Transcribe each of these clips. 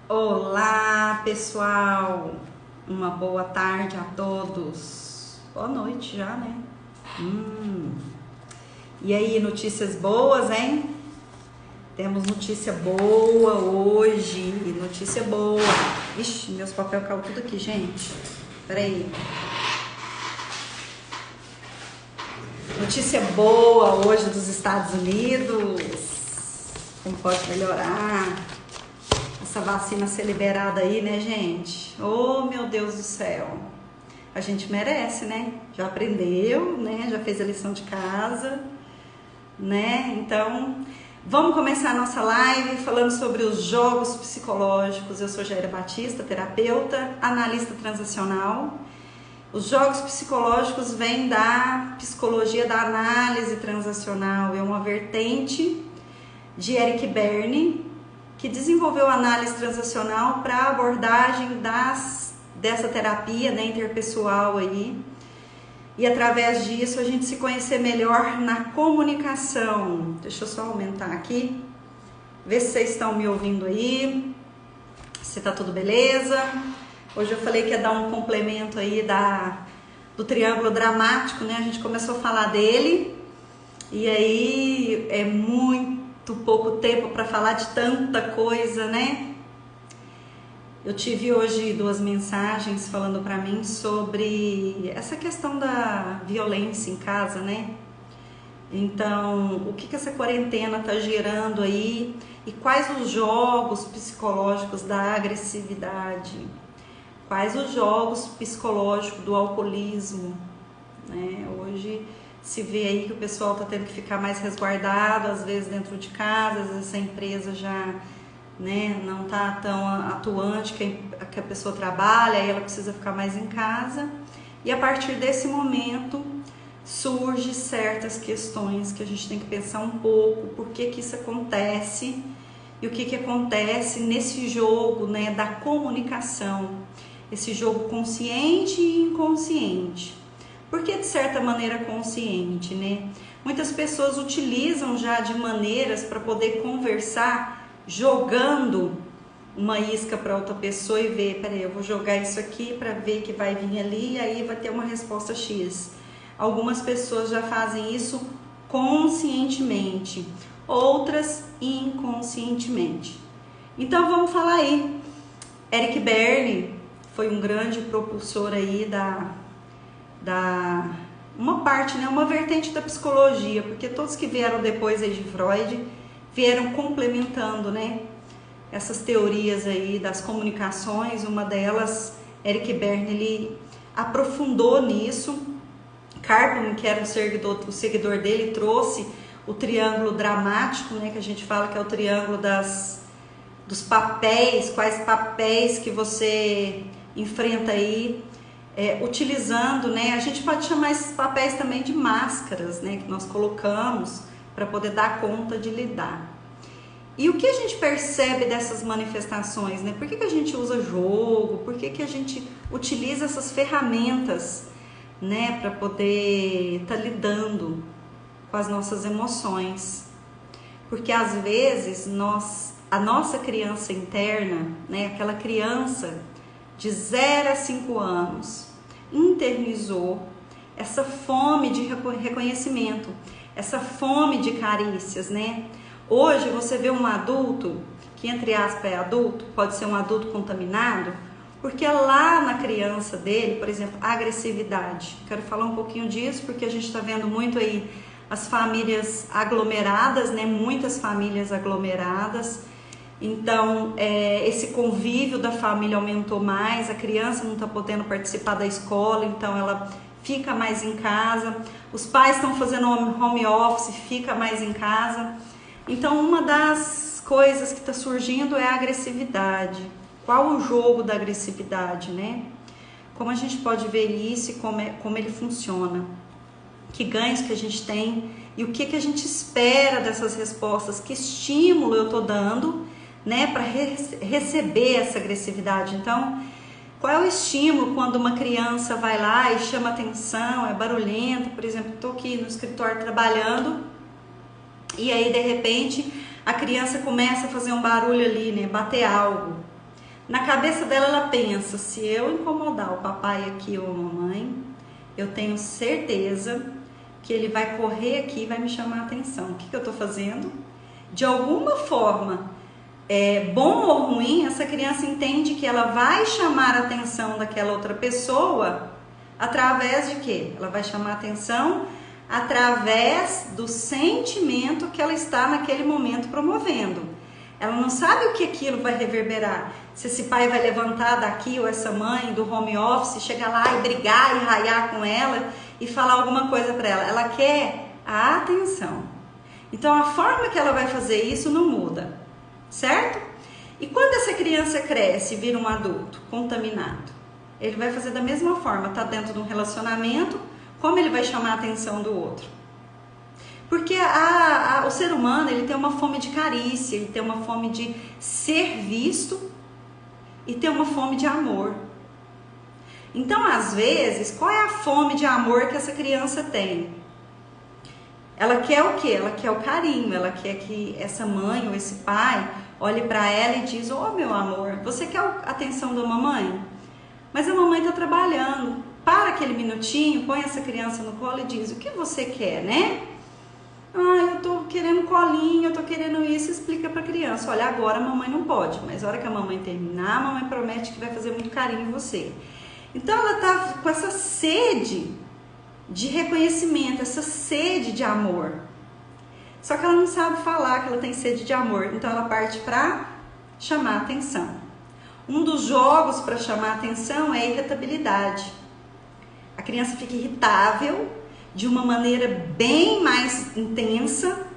Olá, pessoal! Uma boa tarde a todos. Boa noite já, né? E aí, notícias boas, hein? Temos notícia boa hoje. Notícia boa. Ixi, meus papéis caiu tudo aqui, gente. Peraí. Notícia boa hoje dos Estados Unidos. Como pode melhorar? Essa vacina ser liberada aí, né, gente? Oh, meu Deus do céu. A gente merece, né? Já aprendeu, né? Já fez a lição de casa, né? Então, vamos começar a nossa live falando sobre os jogos psicológicos. Eu sou Jaira Batista, terapeuta, analista transacional. Os jogos psicológicos vêm da psicologia da análise transacional. É uma vertente de Eric Berne, que desenvolveu a análise transacional para a abordagem dessa terapia, né, interpessoal aí. E através disso a gente se conhecer melhor na comunicação. Deixa eu só aumentar aqui, ver se vocês estão me ouvindo aí, se tá tudo beleza. Hoje eu falei que ia dar um complemento aí do triângulo dramático, né? A gente começou a falar dele e aí é muito pouco tempo para falar de tanta coisa, né? Eu tive hoje 2 mensagens falando para mim sobre essa questão da violência em casa, né? Então, o que essa quarentena tá gerando aí e quais os jogos psicológicos da agressividade? Quais os jogos psicológicos do alcoolismo, né? Hoje se vê aí que o pessoal está tendo que ficar mais resguardado, às vezes dentro de casa, às vezes a empresa já, né, não está tão atuante que a pessoa trabalha, aí ela precisa ficar mais em casa. E a partir desse momento surgem certas questões que a gente tem que pensar um pouco, por que isso acontece e o que acontece nesse jogo, né, da comunicação, esse jogo consciente e inconsciente. Porque de certa maneira consciente, né? Muitas pessoas utilizam já de maneiras para poder conversar, jogando uma isca para outra pessoa e ver, peraí, eu vou jogar isso aqui para ver que vai vir ali e aí vai ter uma resposta X. Algumas pessoas já fazem isso conscientemente, outras inconscientemente. Então vamos falar aí. Eric Berne foi um grande propulsor aí uma parte, né, uma vertente da psicologia, porque todos que vieram depois aí de Freud vieram complementando, né, essas teorias aí das comunicações. Uma delas, Eric Berne, ele aprofundou nisso. Karpman, que era o seguidor dele, trouxe o triângulo dramático, né, que a gente fala que é o triângulo dos papéis, quais papéis que você enfrenta aí, utilizando, né? A gente pode chamar esses papéis também de máscaras, né? Que nós colocamos para poder dar conta de lidar. E o que a gente percebe dessas manifestações, né? Por que a gente usa jogo? Por que a gente utiliza essas ferramentas, né? Para poder estar lidando com as nossas emoções? Porque às vezes a nossa criança interna, né? Aquela criança de 0 a 5 anos, internizou essa fome de reconhecimento, essa fome de carícias, né? Hoje você vê um adulto, que entre aspas é adulto, pode ser um adulto contaminado, porque lá na criança dele, por exemplo, a agressividade. Quero falar um pouquinho disso, porque a gente está vendo muito aí as famílias aglomeradas, né? Muitas famílias aglomeradas. Então, esse convívio da família aumentou mais, a criança não está podendo participar da escola, então ela fica mais em casa, os pais estão fazendo home office, fica mais em casa. Então, uma das coisas que está surgindo é a agressividade. Qual o jogo da agressividade, né? Como a gente pode ver isso e como ele funciona, que ganhos que a gente tem e o que a gente espera dessas respostas, que estímulo eu estou dando, né, para receber essa agressividade. Então, qual é o estímulo quando uma criança vai lá e chama atenção, é barulhenta? Por exemplo, estou aqui no escritório trabalhando e aí de repente a criança começa a fazer um barulho ali, né, bater algo. Na cabeça dela, ela pensa, se eu incomodar o papai aqui ou a mamãe, eu tenho certeza que ele vai correr aqui e vai me chamar a atenção. O que eu estou fazendo? De alguma forma, bom ou ruim, essa criança entende que ela vai chamar a atenção daquela outra pessoa através de quê? Ela vai chamar a atenção através do sentimento que ela está naquele momento promovendo. Ela não sabe o que aquilo vai reverberar. Se esse pai vai levantar daqui ou essa mãe do home office, chegar lá e brigar e raiar com ela e falar alguma coisa para ela. Ela quer a atenção. Então a forma que ela vai fazer isso não muda, certo? E quando essa criança cresce e vira um adulto contaminado, ele vai fazer da mesma forma, tá dentro de um relacionamento, como ele vai chamar a atenção do outro? Porque o ser humano, ele tem uma fome de carícia, ele tem uma fome de ser visto e tem uma fome de amor. Então, às vezes, qual é a fome de amor que essa criança tem? Ela quer o quê? Ela quer o carinho, ela quer que essa mãe ou esse pai olhe para ela e diz: "Ô, meu amor, você quer a atenção da mamãe? Mas a mamãe está trabalhando. Para aquele minutinho, põe essa criança no colo e diz: o que você quer, né? Ah, eu tô querendo colinho, eu tô querendo isso. Explica pra criança: olha, agora a mamãe não pode, mas a hora que a mamãe terminar, a mamãe promete que vai fazer muito carinho em você. Então ela tá com essa sede de reconhecimento, essa sede de amor. Só que ela não sabe falar que ela tem sede de amor, então ela parte para chamar a atenção. Um dos jogos para chamar a atenção é a irritabilidade. A criança fica irritável de uma maneira bem mais intensa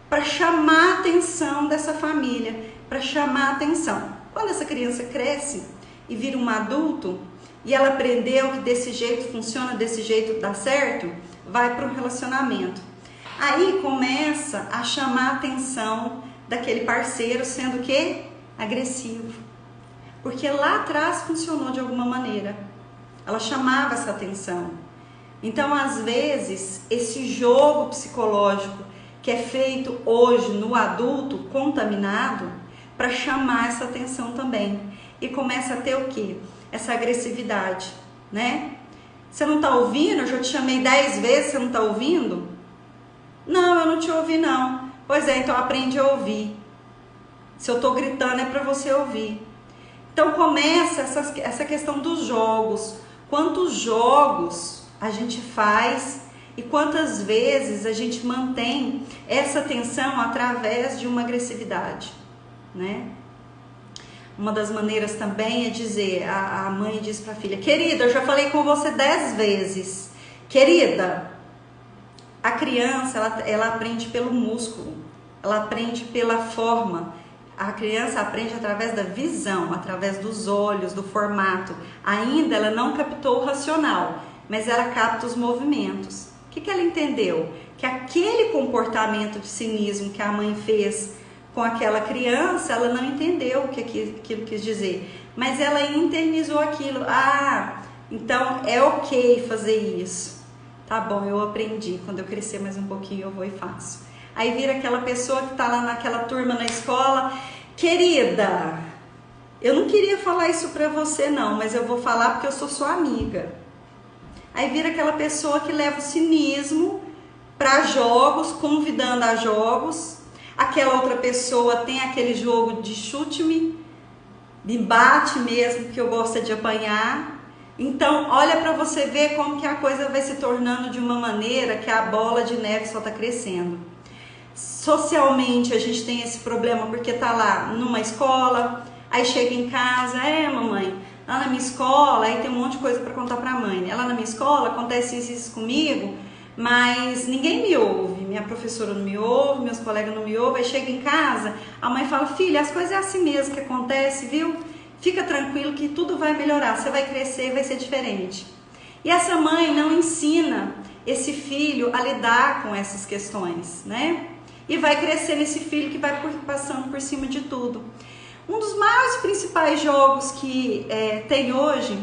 para chamar a atenção dessa família, para chamar a atenção. Quando essa criança cresce e vira um adulto e ela aprendeu que desse jeito funciona, desse jeito dá certo, vai para um relacionamento. Aí começa a chamar a atenção daquele parceiro, sendo que agressivo. Porque lá atrás funcionou de alguma maneira. Ela chamava essa atenção. Então, às vezes, esse jogo psicológico que é feito hoje no adulto contaminado, para chamar essa atenção também. E começa a ter o quê? Essa agressividade, né? Você não tá ouvindo? Eu já te chamei 10 vezes, você não tá ouvindo? Não, eu não te ouvi não. Pois é, então aprende a ouvir. Se eu tô gritando é para você ouvir. Então começa essa questão dos jogos. Quantos jogos a gente faz e quantas vezes a gente mantém essa tensão através de uma agressividade, né? Uma das maneiras também é dizer, a mãe diz para a filha: querida, eu já falei com você 10 vezes. Querida, a criança, ela aprende pelo músculo, ela aprende pela forma. A criança aprende através da visão, através dos olhos, do formato. Ainda ela não captou o racional, mas ela capta os movimentos. O que ela entendeu? Que aquele comportamento de cinismo que a mãe fez com aquela criança, ela não entendeu o que aquilo quis dizer, mas ela internizou aquilo. Ah, então é ok fazer isso. Tá bom, eu aprendi. Quando eu crescer mais um pouquinho, eu vou e faço. Aí vira aquela pessoa que tá lá naquela turma na escola: querida, eu não queria falar isso pra você não, mas eu vou falar porque eu sou sua amiga. Aí vira aquela pessoa que leva o cinismo para jogos, convidando a jogos. Aquela outra pessoa tem aquele jogo de chute-me, me bate mesmo, que eu gosto de apanhar. Então, olha para você ver como que a coisa vai se tornando de uma maneira que a bola de neve só está crescendo. Socialmente, a gente tem esse problema porque tá lá numa escola, aí chega em casa: mamãe, lá na minha escola, aí tem um monte de coisa para contar para a mãe, né? Lá na minha escola acontece isso comigo, mas ninguém me ouve, minha professora não me ouve, meus colegas não me ouvem. Aí chega em casa, a mãe fala: filha, as coisas é assim mesmo que acontece, viu? Fica tranquilo que tudo vai melhorar, você vai crescer e vai ser diferente. E essa mãe não ensina esse filho a lidar com essas questões, né? E vai crescer nesse filho que vai passando por cima de tudo. Um dos mais principais jogos que tem hoje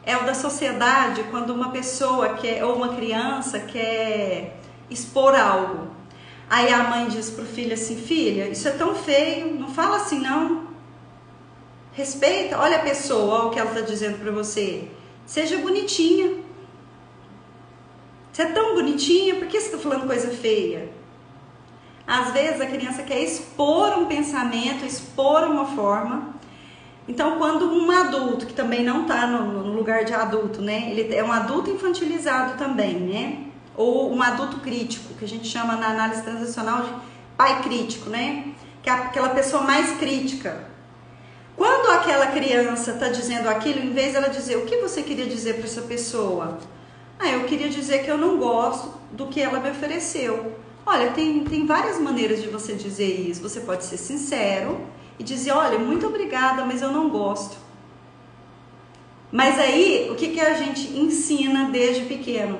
é o da sociedade, quando uma pessoa ou uma criança quer expor algo. Aí a mãe diz pro filho assim: filha, isso é tão feio, não fala assim não. Respeita, olha a pessoa, olha o que ela está dizendo para você. Seja bonitinha. Você é tão bonitinha, por que você está falando coisa feia? Às vezes a criança quer expor um pensamento, expor uma forma. Então, quando um adulto, que também não está no lugar de adulto, né? Ele é um adulto infantilizado também, né? Ou um adulto crítico, que a gente chama na análise transacional de pai crítico, né? Que é aquela pessoa mais crítica. Quando aquela criança está dizendo aquilo, em vez dela dizer o que você queria dizer para essa pessoa? Eu queria dizer que eu não gosto do que ela me ofereceu. Olha, tem várias maneiras de você dizer isso. Você pode ser sincero e dizer, olha, muito obrigada, mas eu não gosto. Mas aí, o que a gente ensina desde pequeno?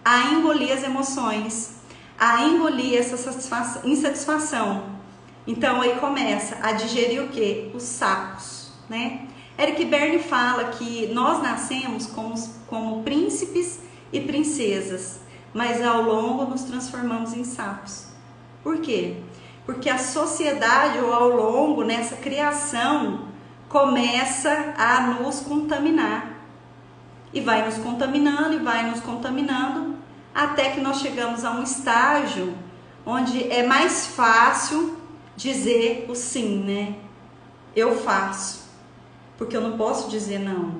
A engolir as emoções, a engolir essa insatisfação. Então aí começa a digerir o quê? Os sapos, né? Eric Berne fala que nós nascemos como príncipes e princesas, mas ao longo nos transformamos em sapos. Por quê? Porque a sociedade, ou ao longo, nessa criação, começa a nos contaminar. E vai nos contaminando, e vai nos contaminando, até que nós chegamos a um estágio onde é mais fácil dizer o sim, né? Eu faço, porque eu não posso dizer não.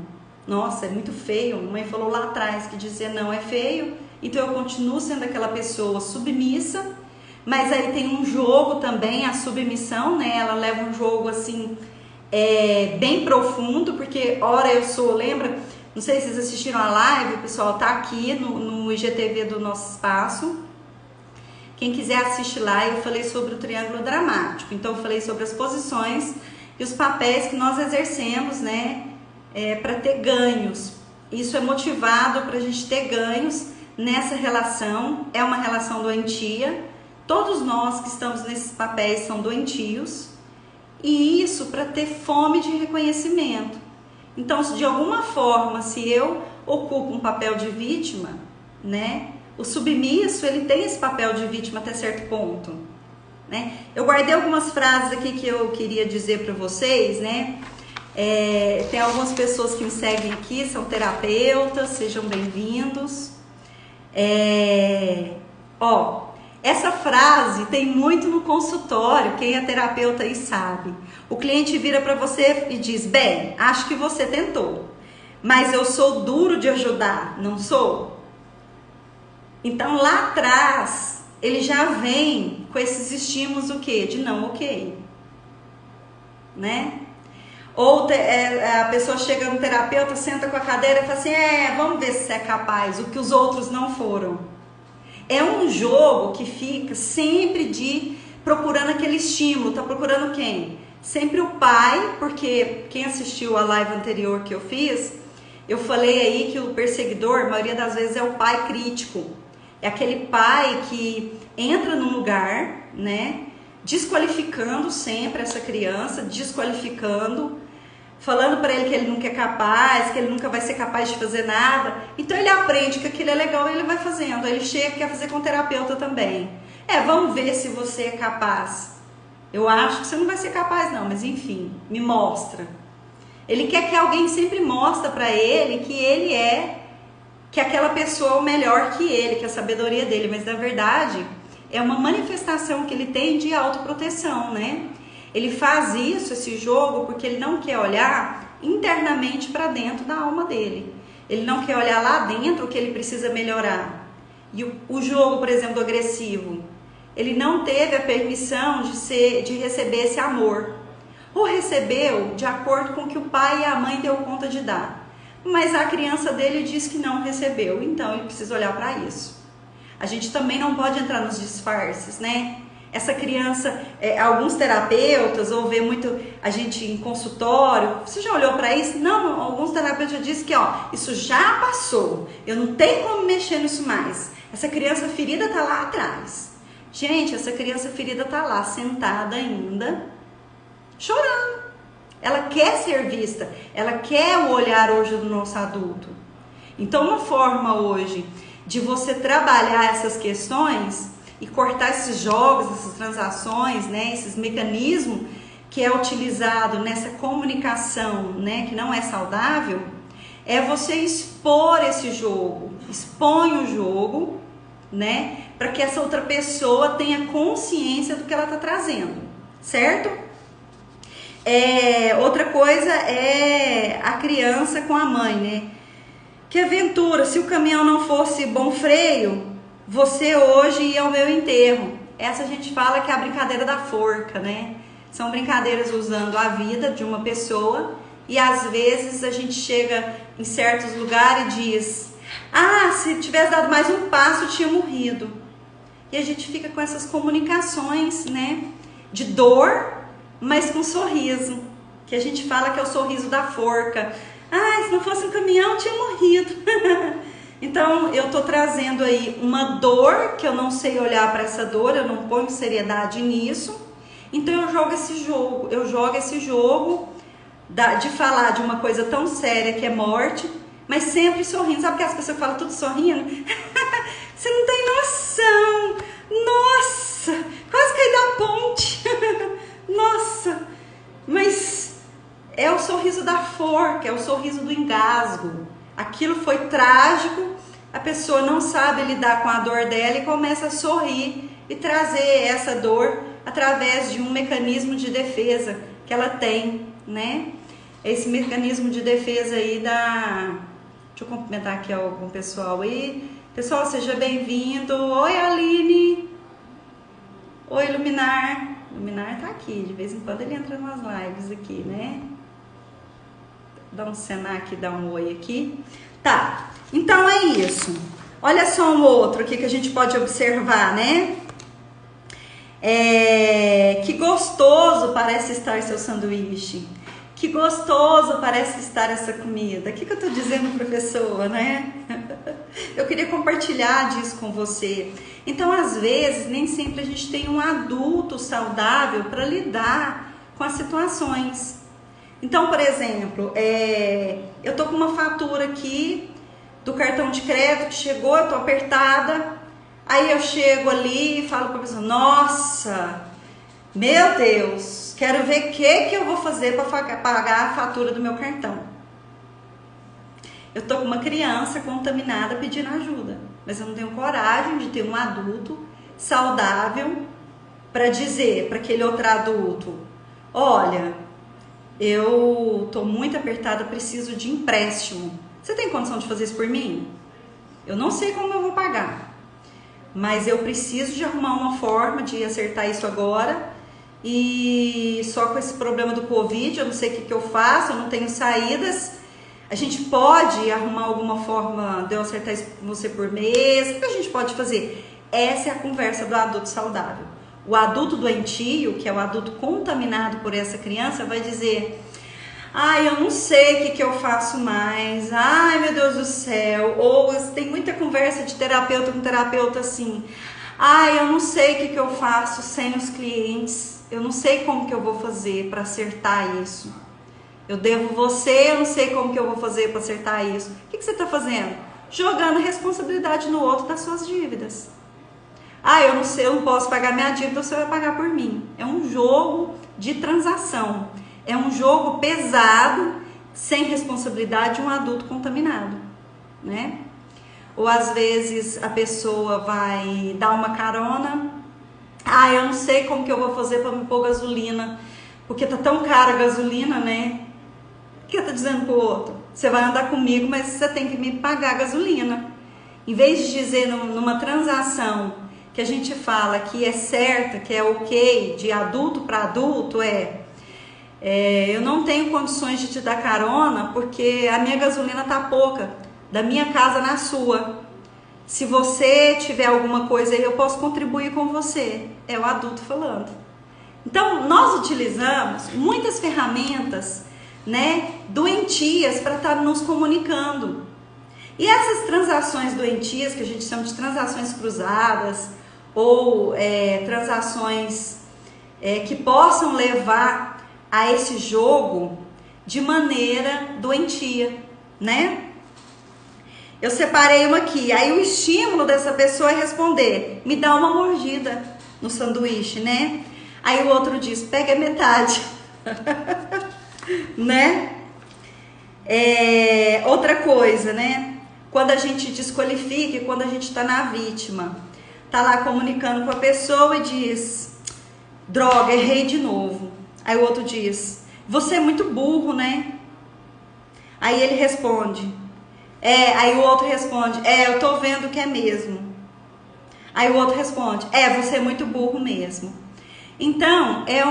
Nossa, é muito feio. A mãe falou lá atrás que dizer não é feio, então eu continuo sendo aquela pessoa submissa, mas aí tem um jogo também, a submissão, né? Ela leva um jogo assim, bem profundo, porque ora eu sou, lembra? Não sei se vocês assistiram a live, o pessoal tá aqui no IGTV do nosso espaço. Quem quiser assistir lá, eu falei sobre o triângulo dramático. Então eu falei sobre as posições e os papéis que nós exercemos, né? Para ter ganhos. Isso é motivado para a gente ter ganhos nessa relação. É uma relação doentia. Todos nós que estamos nesses papéis são doentios. E isso para ter fome de reconhecimento. Então, de alguma forma, se eu ocupo um papel de vítima, né? O submisso, ele tem esse papel de vítima até certo ponto, né? Eu guardei algumas frases aqui que eu queria dizer para vocês, né? Tem algumas pessoas que me seguem aqui, são terapeutas, sejam bem-vindos. Essa frase tem muito no consultório, quem é terapeuta aí sabe. O cliente vira para você e diz, bem, acho que você tentou, mas eu sou duro de ajudar, não sou? Então lá atrás, ele já vem com esses estímulos o quê? De não ok, né? Ou a pessoa chega no terapeuta, senta com a cadeira e fala assim, vamos ver se você é capaz, o que os outros não foram. É um jogo que fica sempre procurando aquele estímulo. Tá procurando quem? Sempre o pai, porque quem assistiu a live anterior que eu fiz, eu falei aí que o perseguidor, a maioria das vezes, é o pai crítico. É aquele pai que entra num lugar, né, desqualificando sempre essa criança, desqualificando, falando para ele que ele nunca é capaz, que ele nunca vai ser capaz de fazer nada. Então ele aprende que aquilo é legal e ele vai fazendo. Aí ele chega e quer fazer com o terapeuta também. Vamos ver se você é capaz. Eu acho que você não vai ser capaz não, mas enfim, me mostra. Ele quer que alguém sempre mostre para ele que aquela pessoa é o melhor que ele, que a sabedoria dele, mas na verdade é uma manifestação que ele tem de autoproteção, né? Ele faz isso, esse jogo, porque ele não quer olhar internamente para dentro da alma dele. Ele não quer olhar lá dentro o que ele precisa melhorar. E o jogo, por exemplo, do agressivo, ele não teve a permissão de receber esse amor. Ou recebeu de acordo com o que o pai e a mãe deu conta de dar. Mas a criança dele diz que não recebeu, então ele precisa olhar para isso. A gente também não pode entrar nos disfarces, né? Essa criança, alguns terapeutas, ou vê muito a gente em consultório, você já olhou para isso? Não, alguns terapeutas já dizem que isso já passou, eu não tenho como mexer nisso mais. Essa criança ferida está lá atrás. Gente, essa criança ferida está lá, sentada ainda, chorando. Ela quer ser vista, ela quer o olhar hoje do nosso adulto. Então, uma forma hoje de você trabalhar essas questões e cortar esses jogos, essas transações, né, esses mecanismos que é utilizado nessa comunicação, né, que não é saudável, é você expor esse jogo, expõe o jogo, né, para que essa outra pessoa tenha consciência do que ela está trazendo, certo? Outra coisa é a criança com a mãe, né? Que aventura, se o caminhão não fosse bom freio, você hoje ia ao meu enterro. Essa a gente fala que é a brincadeira da forca, né? São brincadeiras usando a vida de uma pessoa e às vezes a gente chega em certos lugares e diz: ah, se tivesse dado mais um passo, eu tinha morrido. E a gente fica com essas comunicações, né? De dor, mas com sorriso. Que a gente fala que é o sorriso da forca. Ah, se não fosse um caminhão, eu tinha morrido. Então, eu tô trazendo aí uma dor, que eu não sei olhar para essa dor, eu não ponho seriedade nisso. Então, eu jogo esse jogo de falar de uma coisa tão séria que é morte, mas sempre sorrindo. Sabe que as pessoas falam tudo sorrindo? Você não tem noção. Nossa, quase caí da ponte. Nossa, mas é o sorriso da forca, é o sorriso do engasgo. Aquilo foi trágico, a pessoa não sabe lidar com a dor dela e começa a sorrir e trazer essa dor através de um mecanismo de defesa que ela tem, né? Esse mecanismo de defesa aí da... Deixa eu cumprimentar aqui algum pessoal aí. Pessoal, seja bem-vindo. Oi, Aline. Oi, Luminar. Luminar tá aqui, de vez em quando ele entra nas lives aqui, né? Dá um cenar aqui, dá um oi aqui. Tá, então é isso. Olha só um outro aqui que a gente pode observar, né? Que gostoso parece estar seu sanduíche. Que gostoso parece estar essa comida. O que eu tô dizendo, professora, né? Eu queria compartilhar disso com você. Então, às vezes, nem sempre a gente tem um adulto saudável para lidar com as situações. Então, por exemplo, eu tô com uma fatura aqui do cartão de crédito que chegou, eu tô apertada. Aí eu chego ali e falo para a pessoa: nossa, meu Deus, quero ver o que eu vou fazer para pagar a fatura do meu cartão. Eu tô com uma criança contaminada pedindo ajuda, mas eu não tenho coragem de ter um adulto saudável para dizer para aquele outro adulto: olha, eu tô muito apertada, preciso de empréstimo. Você tem condição de fazer isso por mim? Eu não sei como eu vou pagar, mas eu preciso de arrumar uma forma de acertar isso agora. E só com esse problema do Covid, eu não sei o que eu faço, eu não tenho saídas. A gente pode arrumar alguma forma de eu acertar isso com você por mês? O que a gente pode fazer? Essa é a conversa do adulto saudável. O adulto doentio, que é o adulto contaminado por essa criança, vai dizer: ai, eu não sei o que eu faço mais. Ai, meu Deus do céu. Ou tem muita conversa de terapeuta com terapeuta assim: ai, eu não sei o que eu faço sem os clientes. Eu não sei como que eu vou fazer para acertar isso. Eu devo você, eu não sei como que eu vou fazer para acertar isso. O que você está fazendo? Jogando responsabilidade no outro das suas dívidas. Ah, eu não sei, eu não posso pagar minha dívida, você vai pagar por mim. É um jogo de transação. É um jogo pesado, sem responsabilidade de um adulto contaminado, né? Ou às vezes a pessoa vai dar uma carona. Ah, eu não sei como que eu vou fazer para me pôr gasolina, porque tá tão cara a gasolina, né? O que eu tô dizendo pro outro? Você vai andar comigo, mas você tem que me pagar a gasolina. Em vez de dizer numa transação que a gente fala que é certa, que é ok, de adulto para adulto, eu não tenho condições de te dar carona porque a minha gasolina tá pouca, da minha casa na sua. Se você tiver alguma coisa aí, eu posso contribuir com você. É o adulto falando. Então, nós utilizamos muitas ferramentas, né, doentias para estar nos comunicando. E essas transações doentias, que a gente chama de transações cruzadas, ou transações que possam levar a esse jogo de maneira doentia, né? Eu separei uma aqui, aí o estímulo dessa pessoa é responder: me dá uma mordida no sanduíche, né? Aí o outro diz: pega metade. né? Outra coisa, né? Quando a gente desqualifica, quando a gente tá na vítima, tá lá comunicando com a pessoa e diz: droga, errei de novo. Aí o outro diz: você é muito burro, né? Aí ele responde: aí o outro responde: eu tô vendo que é mesmo. Aí o outro responde: você é muito burro mesmo. Então, é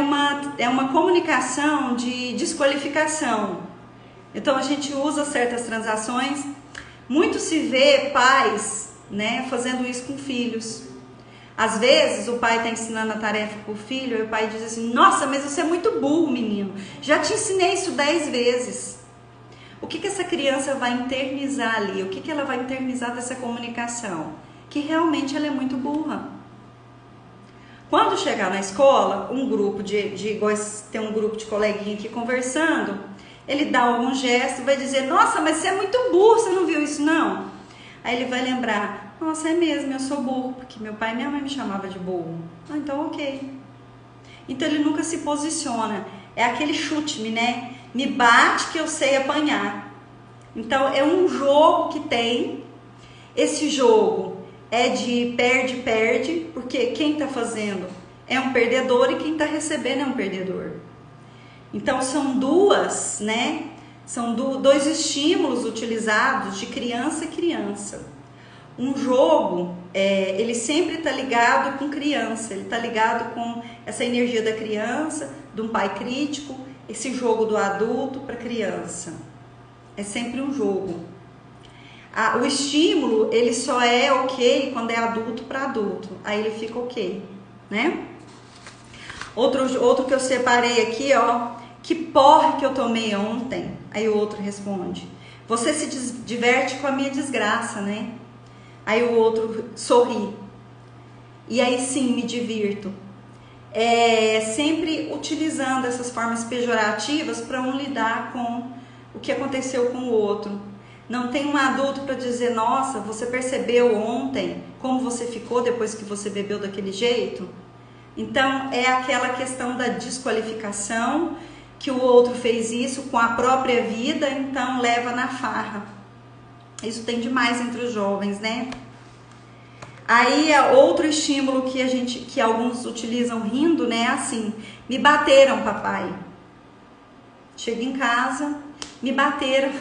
uma comunicação de desqualificação. Então, a gente usa certas transações. Muito se vê pais, né, fazendo isso com filhos. Às vezes, o pai está ensinando a tarefa para o filho e o pai diz assim: nossa, mas você é muito burro, menino. Já te ensinei isso 10 vezes. O que essa criança vai internizar ali? O que ela vai internizar dessa comunicação? Que realmente ela é muito burra. Quando chegar na escola, um grupo tem um grupo de coleguinha aqui conversando, ele dá algum gesto e vai dizer: nossa, mas você é muito burro, você não viu isso não? Aí ele vai lembrar: nossa, é mesmo, eu sou burro, porque meu pai e minha mãe me chamavam de burro. Então ok. Então ele nunca se posiciona. É aquele chute-me, né? Me bate que eu sei apanhar. Então é um jogo que tem. Esse jogo é de perde-perde, porque quem está fazendo é um perdedor e quem está recebendo é um perdedor. Então são duas, né? São dois estímulos utilizados de criança a criança. Um jogo, ele sempre está ligado com criança, ele está ligado com essa energia da criança, de um pai crítico, esse jogo do adulto para a criança. É sempre um jogo. O estímulo, ele só é ok quando é adulto para adulto. Aí ele fica ok, né? Outro que eu separei aqui, ó. Que porre que eu tomei ontem? Aí o outro responde: você se diverte com a minha desgraça, né? Aí o outro sorri. E aí sim, me divirto. Sempre utilizando essas formas pejorativas para um lidar com o que aconteceu com o outro. Não tem um adulto para dizer: nossa, você percebeu ontem como você ficou depois que você bebeu daquele jeito? Então é aquela questão da desqualificação, que o outro fez isso com a própria vida, então leva na farra. Isso tem demais entre os jovens, né? Aí outro estímulo que alguns utilizam rindo, né? Assim: me bateram, papai. Chega em casa, me bateram,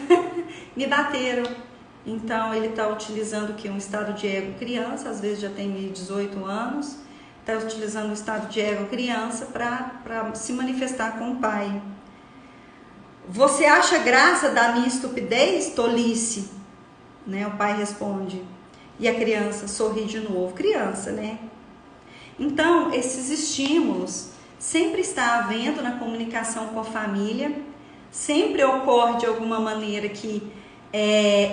me bateram. Então ele está utilizando que um estado de ego criança, às vezes já tem 18 anos, está utilizando o estado de ego criança para se manifestar com o pai. Você acha graça da minha estupidez, tolice? Né? O pai responde. E a criança sorri de novo. Criança, né? Então, esses estímulos sempre está havendo na comunicação com a família. Sempre ocorre de alguma maneira que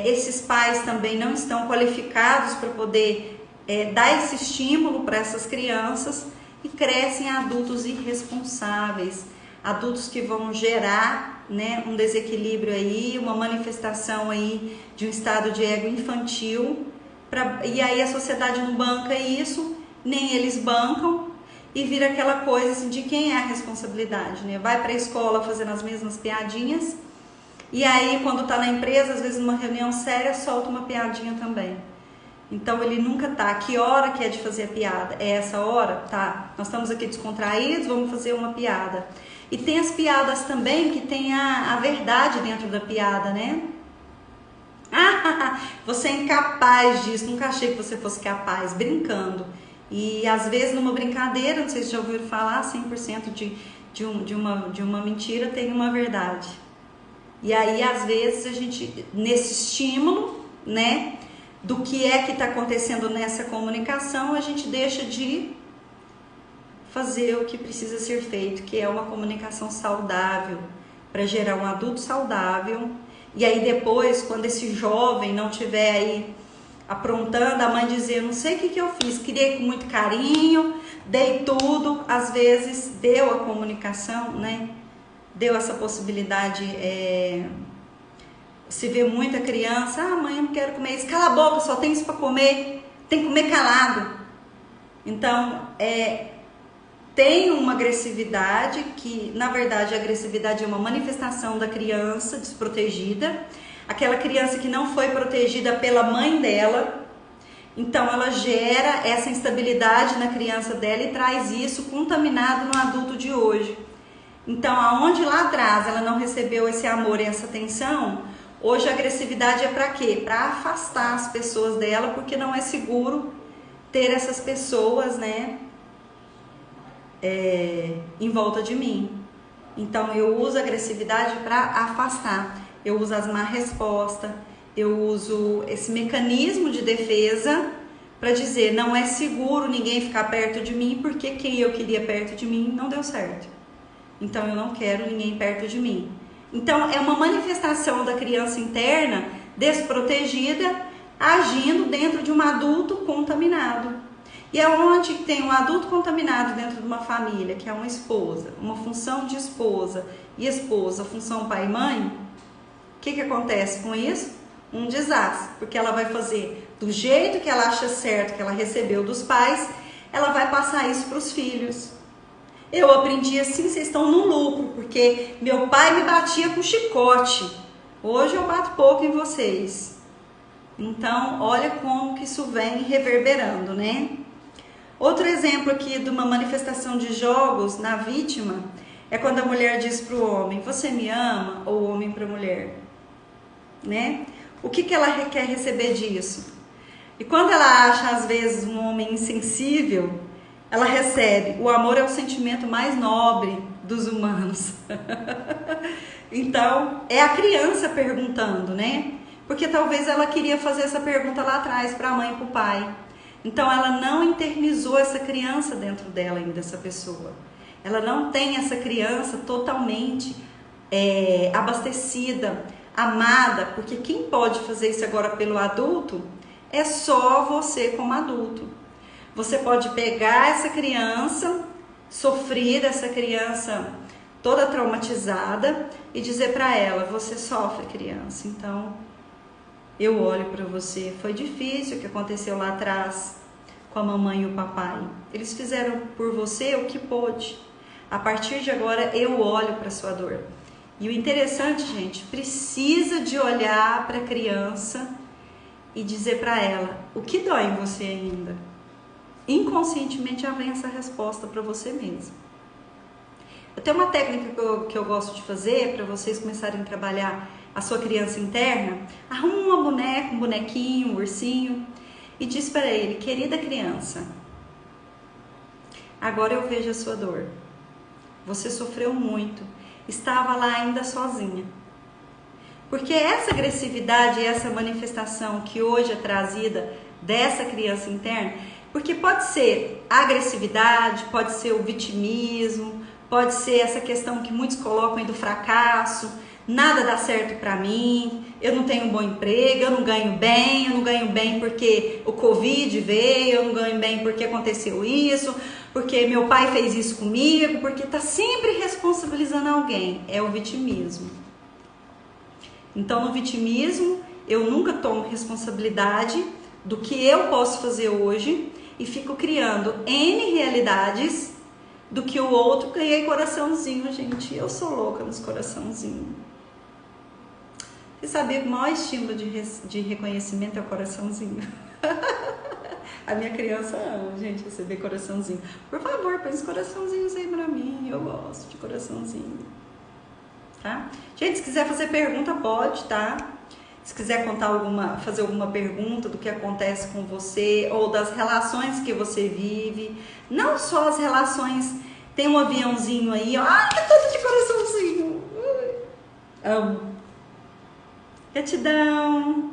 esses pais também não estão qualificados para poder dar esse estímulo para essas crianças e crescem adultos irresponsáveis, adultos que vão gerar, né, um desequilíbrio aí, uma manifestação aí de um estado de ego infantil, e aí a sociedade não banca isso, nem eles bancam, e vira aquela coisa assim, de quem é a responsabilidade, né? Vai para a escola fazendo as mesmas piadinhas, e aí quando tá na empresa, às vezes numa reunião séria, solta uma piadinha também. Então ele nunca tá: que hora que é de fazer a piada? É essa hora? Tá, nós estamos aqui descontraídos, vamos fazer uma piada. E tem as piadas também que tem a verdade dentro da piada, né? Você é incapaz disso, nunca achei que você fosse capaz, brincando. E às vezes numa brincadeira, não sei se já ouviram falar, 100% de uma mentira tem uma verdade. E aí às vezes a gente, nesse estímulo, né, do que é que está acontecendo nessa comunicação, a gente deixa de fazer o que precisa ser feito, que é uma comunicação saudável, para gerar um adulto saudável. E aí depois, quando esse jovem não tiver aí aprontando, a mãe dizer: não sei o que eu fiz, criei com muito carinho, dei tudo. Às vezes deu a comunicação, né? Deu essa possibilidade. Se vê muita criança: mãe, eu não quero comer isso. Cala a boca, só tem isso para comer, tem que comer calado. Então tem uma agressividade que, na verdade, a agressividade é uma manifestação da criança desprotegida, aquela criança que não foi protegida pela mãe dela, então ela gera essa instabilidade na criança dela e traz isso contaminado no adulto de hoje. Então, aonde lá atrás ela não recebeu esse amor e essa atenção, hoje a agressividade é para quê? Para afastar as pessoas dela, porque não é seguro ter essas pessoas, né, em volta de mim. Então eu uso a agressividade para afastar, eu uso as má respostas, eu uso esse mecanismo de defesa para dizer não é seguro ninguém ficar perto de mim, porque quem eu queria perto de mim não deu certo. Então eu não quero ninguém perto de mim. Então é uma manifestação da criança interna desprotegida agindo dentro de um adulto contaminado. E é onde tem um adulto contaminado dentro de uma família, que é uma esposa, uma função de esposa e esposa, função pai e mãe, o que acontece com isso? Um desastre, porque ela vai fazer do jeito que ela acha certo, que ela recebeu dos pais, ela vai passar isso para os filhos. Eu aprendi assim, vocês estão no lucro, porque meu pai me batia com chicote, hoje eu bato pouco em vocês. Então, olha como que isso vem reverberando, né? Outro exemplo aqui de uma manifestação de jogos na vítima é quando a mulher diz para o homem, você me ama? Ou o homem para a mulher, né? O que ela quer receber disso? E quando ela acha às vezes um homem insensível, ela recebe, o amor é o sentimento mais nobre dos humanos. Então, é a criança perguntando, né? Porque talvez ela queria fazer essa pergunta lá atrás para a mãe e para o pai. Então ela não internizou essa criança dentro dela ainda, essa pessoa. Ela não tem essa criança totalmente abastecida, amada, porque quem pode fazer isso agora pelo adulto é só você como adulto. Você pode pegar essa criança sofrida, essa criança toda traumatizada e dizer para ela, você sofre, criança, então eu olho para você, foi difícil o que aconteceu lá atrás com a mamãe e o papai. Eles fizeram por você o que pôde. A partir de agora eu olho para sua dor. E o interessante, gente, precisa de olhar para a criança e dizer para ela o que dói em você ainda. Inconscientemente já vem essa resposta para você mesmo. Eu tenho uma técnica que eu gosto de fazer para vocês começarem a trabalhar a sua criança interna. Arruma uma boneca, um bonequinho, um ursinho e diz para ele, querida criança, agora eu vejo a sua dor. Você sofreu muito, estava lá ainda sozinha. Porque essa agressividade e essa manifestação que hoje é trazida dessa criança interna, porque pode ser a agressividade, pode ser o vitimismo, pode ser essa questão que muitos colocam aí do fracasso, nada dá certo pra mim, eu não tenho um bom emprego, eu não ganho bem porque o Covid veio, eu não ganho bem porque aconteceu isso, porque meu pai fez isso comigo, porque tá sempre responsabilizando alguém, é o vitimismo. Então no vitimismo eu nunca tomo responsabilidade do que eu posso fazer hoje e fico criando N realidades do que o outro. Ganhei coraçãozinho, gente, eu sou louca nos coraçãozinhos. Você sabia que o maior estímulo de reconhecimento é o coraçãozinho? A minha criança ama, gente, receber coraçãozinho. Por favor, põe os coraçãozinhos aí pra mim, eu gosto de coraçãozinho. Tá? Gente, se quiser fazer pergunta, pode, tá? Se quiser fazer alguma pergunta do que acontece com você ou das relações que você vive, não só as relações, tem um aviãozinho aí, ó, ai, é todo de coraçãozinho. Amo. Gratidão.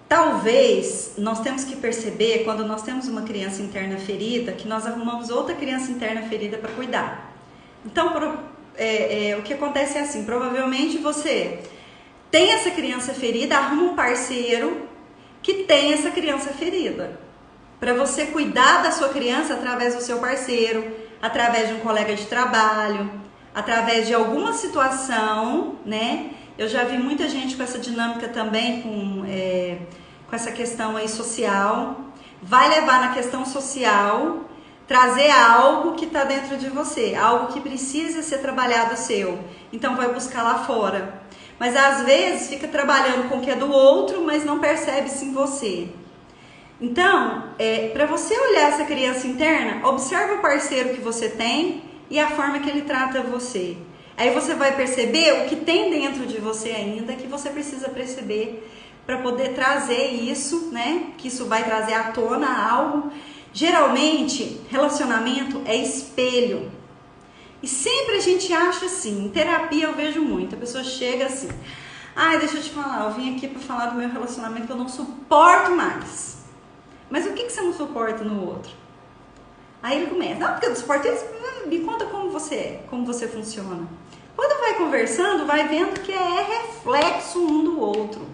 Talvez nós temos que perceber quando nós temos uma criança interna ferida que nós arrumamos outra criança interna ferida para cuidar. Então, o que acontece é assim, provavelmente você tem essa criança ferida, arruma um parceiro que tem essa criança ferida, para você cuidar da sua criança através do seu parceiro, através de um colega de trabalho, através de alguma situação, né? Eu já vi muita gente com essa dinâmica também, com essa questão aí social, vai levar na questão social, trazer algo que está dentro de você, algo que precisa ser trabalhado seu. Então vai buscar lá fora. Mas às vezes fica trabalhando com o que é do outro, mas não percebe-se em você. Então, para você olhar essa criança interna, observe o parceiro que você tem e a forma que ele trata você. Aí você vai perceber o que tem dentro de você ainda, que você precisa perceber para poder trazer isso, né? Que isso vai trazer à tona algo. Geralmente, relacionamento é espelho. E sempre a gente acha assim, em terapia eu vejo muito, a pessoa chega assim, ai, deixa eu te falar, eu vim aqui para falar do meu relacionamento que eu não suporto mais. Mas o que você não suporta no outro? Aí ele começa, não, porque eu não suporto isso, me conta como você é, como você funciona. Quando vai conversando, vai vendo que é reflexo um do outro.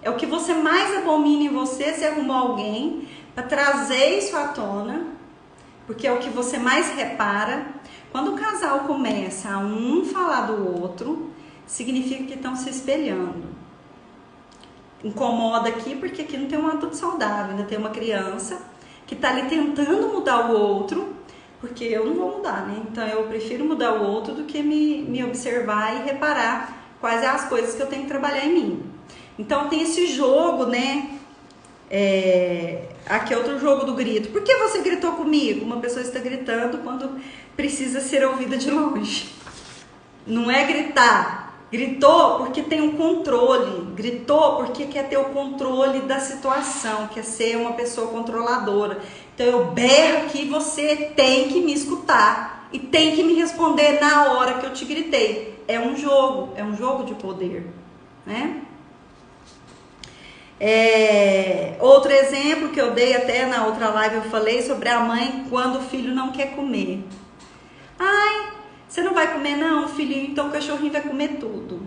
É o que você mais abomina em você, se arrumou alguém para trazer isso à tona, porque é o que você mais repara. Quando o casal começa a um falar do outro, significa que estão se espelhando. Incomoda aqui, porque aqui não tem um adulto saudável, ainda tem uma criança que está ali tentando mudar o outro, porque eu não vou mudar, né? Então eu prefiro mudar o outro do que me observar e reparar quais são as coisas que eu tenho que trabalhar em mim. Então tem esse jogo, né? Aqui é outro jogo do grito. Por que você gritou comigo? Uma pessoa está gritando quando precisa ser ouvida de longe. Não é gritar. Gritou porque tem um controle. Gritou porque quer ter o controle da situação, quer ser uma pessoa controladora. Então eu berro aqui, você tem que me escutar e tem que me responder na hora que eu te gritei. É um jogo de poder, né? Outro exemplo que eu dei até na outra live, eu falei sobre a mãe quando o filho não quer comer. Ai, você não vai comer não, filhinho, então o cachorrinho vai comer tudo.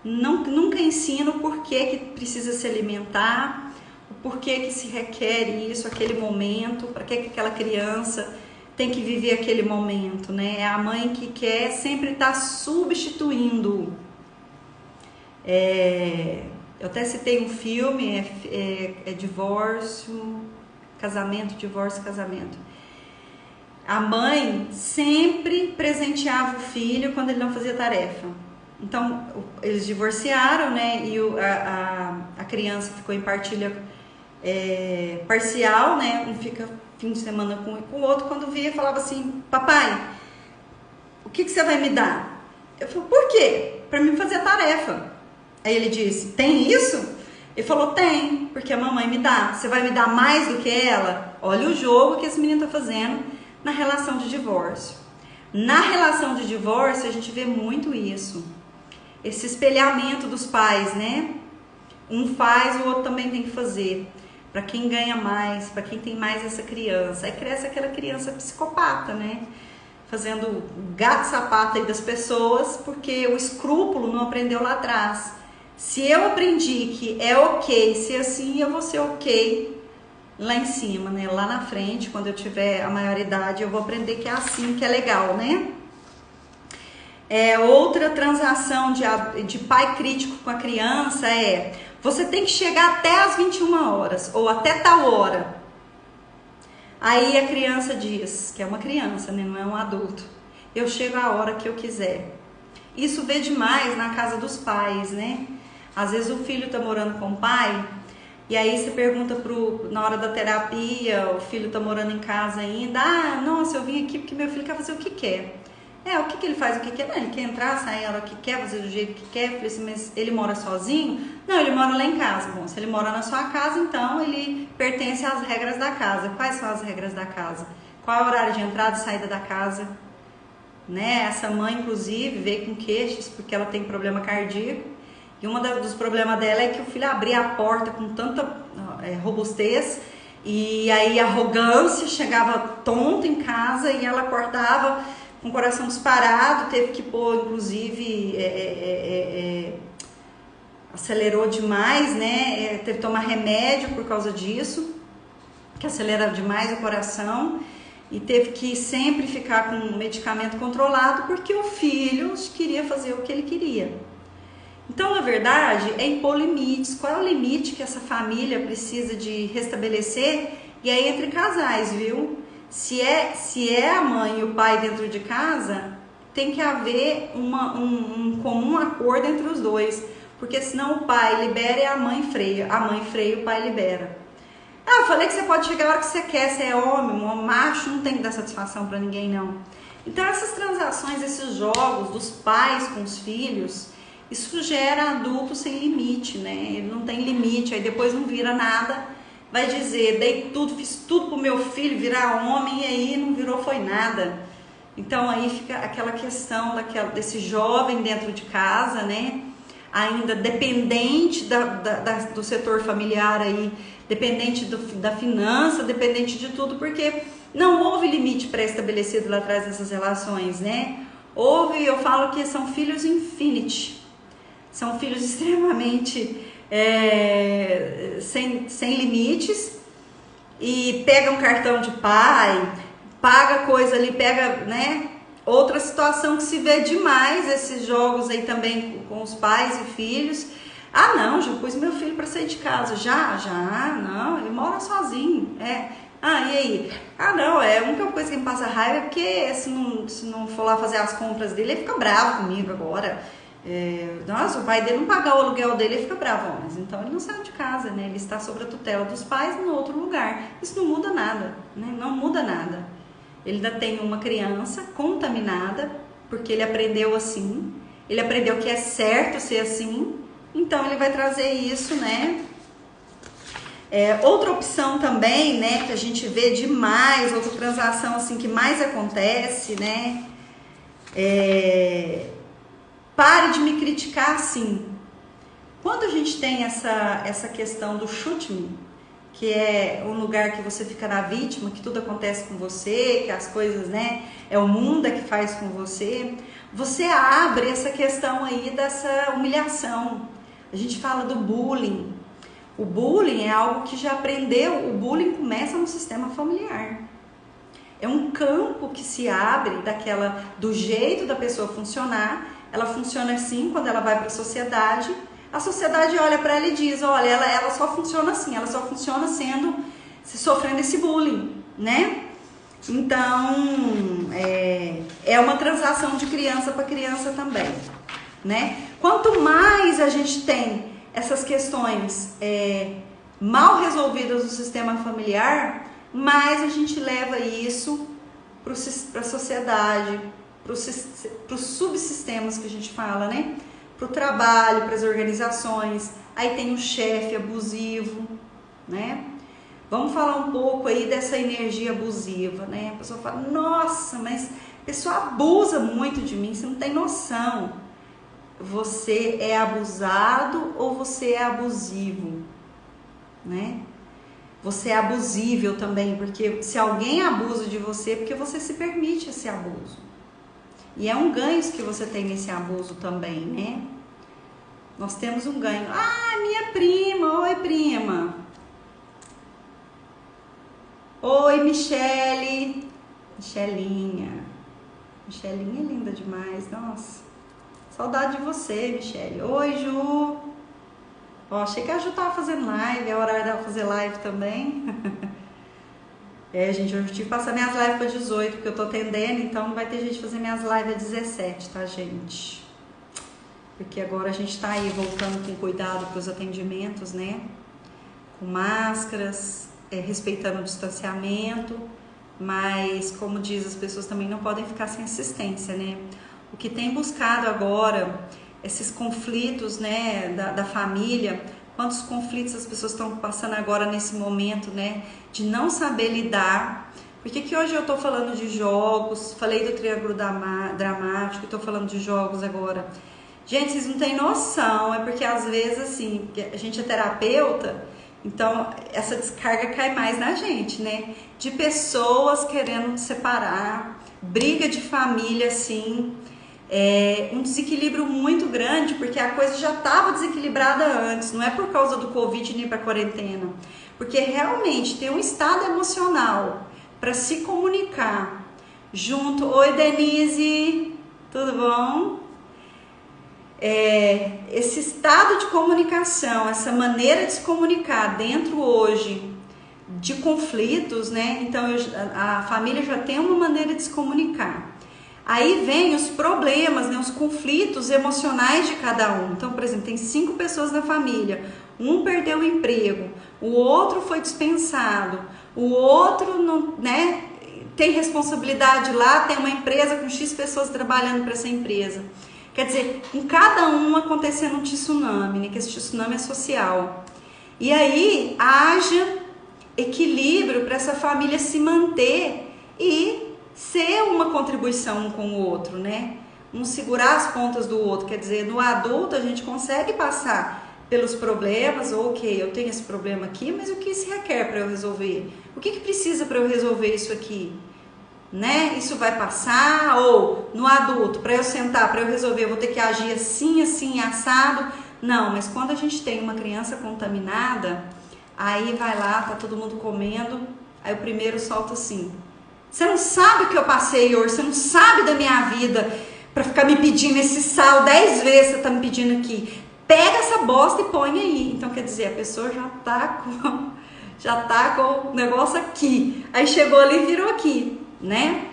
Nunca ensino o porquê que precisa se alimentar, o porquê que se requer isso, aquele momento, para que aquela criança tem que viver aquele momento, né? É a mãe que quer sempre estar substituindo. Eu até citei um filme, divórcio, casamento, casamento. A mãe sempre presenteava o filho quando ele não fazia tarefa. Então, eles divorciaram, né? E a criança ficou em partilha parcial, né? Um fica fim de semana com o outro. Quando via, falava assim, papai, o que você vai me dar? Eu falei, por quê? Para mim fazer a tarefa. Aí ele disse, tem isso? Ele falou, tem, porque a mamãe me dá. Você vai me dar mais do que ela? Olha o jogo que esse menino está fazendo na relação de divórcio. Na relação de divórcio, a gente vê muito isso. Esse espelhamento dos pais, né? Um faz, o outro também tem que fazer. Para quem ganha mais, para quem tem mais essa criança. Aí cresce aquela criança psicopata, né? Fazendo gato-sapato aí das pessoas, porque o escrúpulo não aprendeu lá atrás. Se eu aprendi que é ok ser assim, eu vou ser ok lá em cima, né? Lá na frente, quando eu tiver a maioridade, eu vou aprender que é assim, que é legal, né? Outra transação de pai crítico com a criança você tem que chegar até as 21 horas, ou até tal hora. Aí a criança diz, que é uma criança, né? Não é um adulto. Eu chego a hora que eu quiser. Isso vê demais na casa dos pais, né? Às vezes o filho tá morando com o pai, e aí você pergunta na hora da terapia, o filho tá morando em casa ainda, nossa, eu vim aqui porque meu filho quer fazer o que quer. O que ele faz, o que quer? Não, ele quer entrar, sair a hora que quer, fazer do jeito que quer. Eu falei assim, mas ele mora sozinho? Não, ele mora lá em casa. Bom, se ele mora na sua casa, então ele pertence às regras da casa. Quais são as regras da casa? Qual é o horário de entrada e saída da casa? Né? Essa mãe, inclusive, veio com queixas porque ela tem problema cardíaco. E um dos problemas dela é que o filho abria a porta com tanta robustez e aí arrogância, chegava tonto em casa e ela acordava com o coração disparado, teve que pôr, inclusive, acelerou demais, né? Teve que tomar remédio por causa disso, que acelera demais o coração, e teve que sempre ficar com o medicamento controlado, porque o filho queria fazer o que ele queria. Então, na verdade, é impor limites. Qual é o limite que essa família precisa de restabelecer? E aí entre casais, viu? Se é a mãe e o pai dentro de casa, tem que haver um comum acordo entre os dois. Porque senão o pai libera e a mãe freia. A mãe freia e o pai libera. Ah, eu falei que você pode chegar a hora que você quer, você é homem, um macho não tem que dar satisfação pra ninguém, não. Então essas transações, esses jogos dos pais com os filhos, isso gera adulto sem limite, né? Ele não tem limite, aí depois não vira nada, vai dizer, dei tudo, fiz tudo pro meu filho virar homem e aí não virou foi nada. Então aí fica aquela questão desse jovem dentro de casa, né? Ainda dependente do setor familiar aí, dependente da finança, dependente de tudo, porque não houve limite pré-estabelecido lá atrás dessas relações, né? Houve, eu falo que são filhos infinity, são filhos extremamente sem limites, e pega um cartão de pai, paga coisa ali, pega, né? Outra situação que se vê demais, esses jogos aí também com os pais e filhos. Ah, não, já pus meu filho para sair de casa. Já, não, ele mora sozinho. Ah, e aí? Ah, não, a única coisa que me passa raiva é porque se não for lá fazer as compras dele, ele fica bravo comigo agora. Nossa, o pai dele não pagar o aluguel dele, ele fica bravo. Mas então ele não saiu de casa, né? Ele está sob a tutela dos pais no outro lugar. Isso não muda nada, né? Não muda nada. Ele ainda tem uma criança contaminada, porque ele aprendeu assim, ele aprendeu que é certo ser assim, então ele vai trazer isso, né? Outra opção também, né, que a gente vê demais, outra transação assim que mais acontece, né? Pare de me criticar assim. Quando a gente tem essa questão do chute-me, que é um lugar que você fica na vítima, que tudo acontece com você, que as coisas, né, é o mundo que faz com você, você abre essa questão aí dessa humilhação. A gente fala do bullying. O bullying é algo que já aprendeu, o bullying começa no sistema familiar. É um campo que se abre do jeito da pessoa funcionar. Ela funciona assim quando ela vai para a sociedade olha para ela e diz, olha, ela só funciona assim, ela só funciona sofrendo esse bullying, né? Então, é uma transação de criança para criança também, né? Quanto mais a gente tem essas questões mal resolvidas no sistema familiar, mais a gente leva isso para a sociedade, para os subsistemas que a gente fala, né? Para o trabalho, para as organizações. Aí tem o chefe abusivo, né? Vamos falar um pouco aí dessa energia abusiva, né? A pessoa fala, nossa, mas a pessoa abusa muito de mim, você não tem noção. Você é abusado ou você é abusivo, né? Você é abusível também, porque se alguém abusa de você, é porque você se permite esse abuso. E é um ganho que você tem nesse abuso também, né? Nós temos um ganho. Ah, minha prima, oi prima. Oi, Michele. Michelinha é linda demais, nossa. Saudade de você, Michele. Oi, Ju. Ó, achei que a Ju tava fazendo live, é horário dela fazer live também. Gente, eu tive que passar minhas lives para 18, porque eu tô atendendo, então não vai ter gente fazer minhas lives a 17, tá, gente? Porque agora a gente tá aí voltando com cuidado para os atendimentos, né? Com máscaras, respeitando o distanciamento, mas, como diz, as pessoas também não podem ficar sem assistência, né? O que tem buscado agora, esses conflitos, né, da família, quantos conflitos as pessoas estão passando agora nesse momento, né, de não saber lidar. Por que hoje eu estou falando de jogos, falei do triângulo dramático, estou falando de jogos agora. Gente, vocês não têm noção, é porque às vezes, assim, a gente é terapeuta, então essa descarga cai mais na gente, né, de pessoas querendo separar, briga de família, assim, um desequilíbrio muito grande, porque a coisa já estava desequilibrada antes, não é por causa do Covid nem para quarentena, porque realmente tem um estado emocional para se comunicar junto. Oi, Denise, tudo bom? esse estado de comunicação, essa maneira de se comunicar dentro hoje de conflitos, né? Então a família já tem uma maneira de se comunicar. Aí vem os problemas, né? Os conflitos emocionais de cada um. Então, por exemplo, tem 5 pessoas na família, um perdeu o emprego, o outro foi dispensado, o outro não, né? Tem responsabilidade lá, tem uma empresa com X pessoas trabalhando para essa empresa. Quer dizer, em cada um acontecendo um tsunami, né? Que esse tsunami é social. E aí haja equilíbrio para essa família se manter e ser uma contribuição um com o outro, né? Um segurar as pontas do outro. Quer dizer, no adulto a gente consegue passar pelos problemas, ok, eu tenho esse problema aqui, mas o que se requer para eu resolver? O que precisa para eu resolver isso aqui? Né? Isso vai passar? Ou no adulto, para eu sentar, para eu resolver, eu vou ter que agir assim, assim, assado? Não, mas quando a gente tem uma criança contaminada, aí vai lá, tá todo mundo comendo, aí o primeiro solta assim: você não sabe o que eu passei hoje, você não sabe da minha vida pra ficar me pedindo esse sal 10 vezes, você tá me pedindo aqui. Pega essa bosta e põe aí. Então, quer dizer, a pessoa já tá com o negócio aqui. Aí chegou ali e virou aqui, né?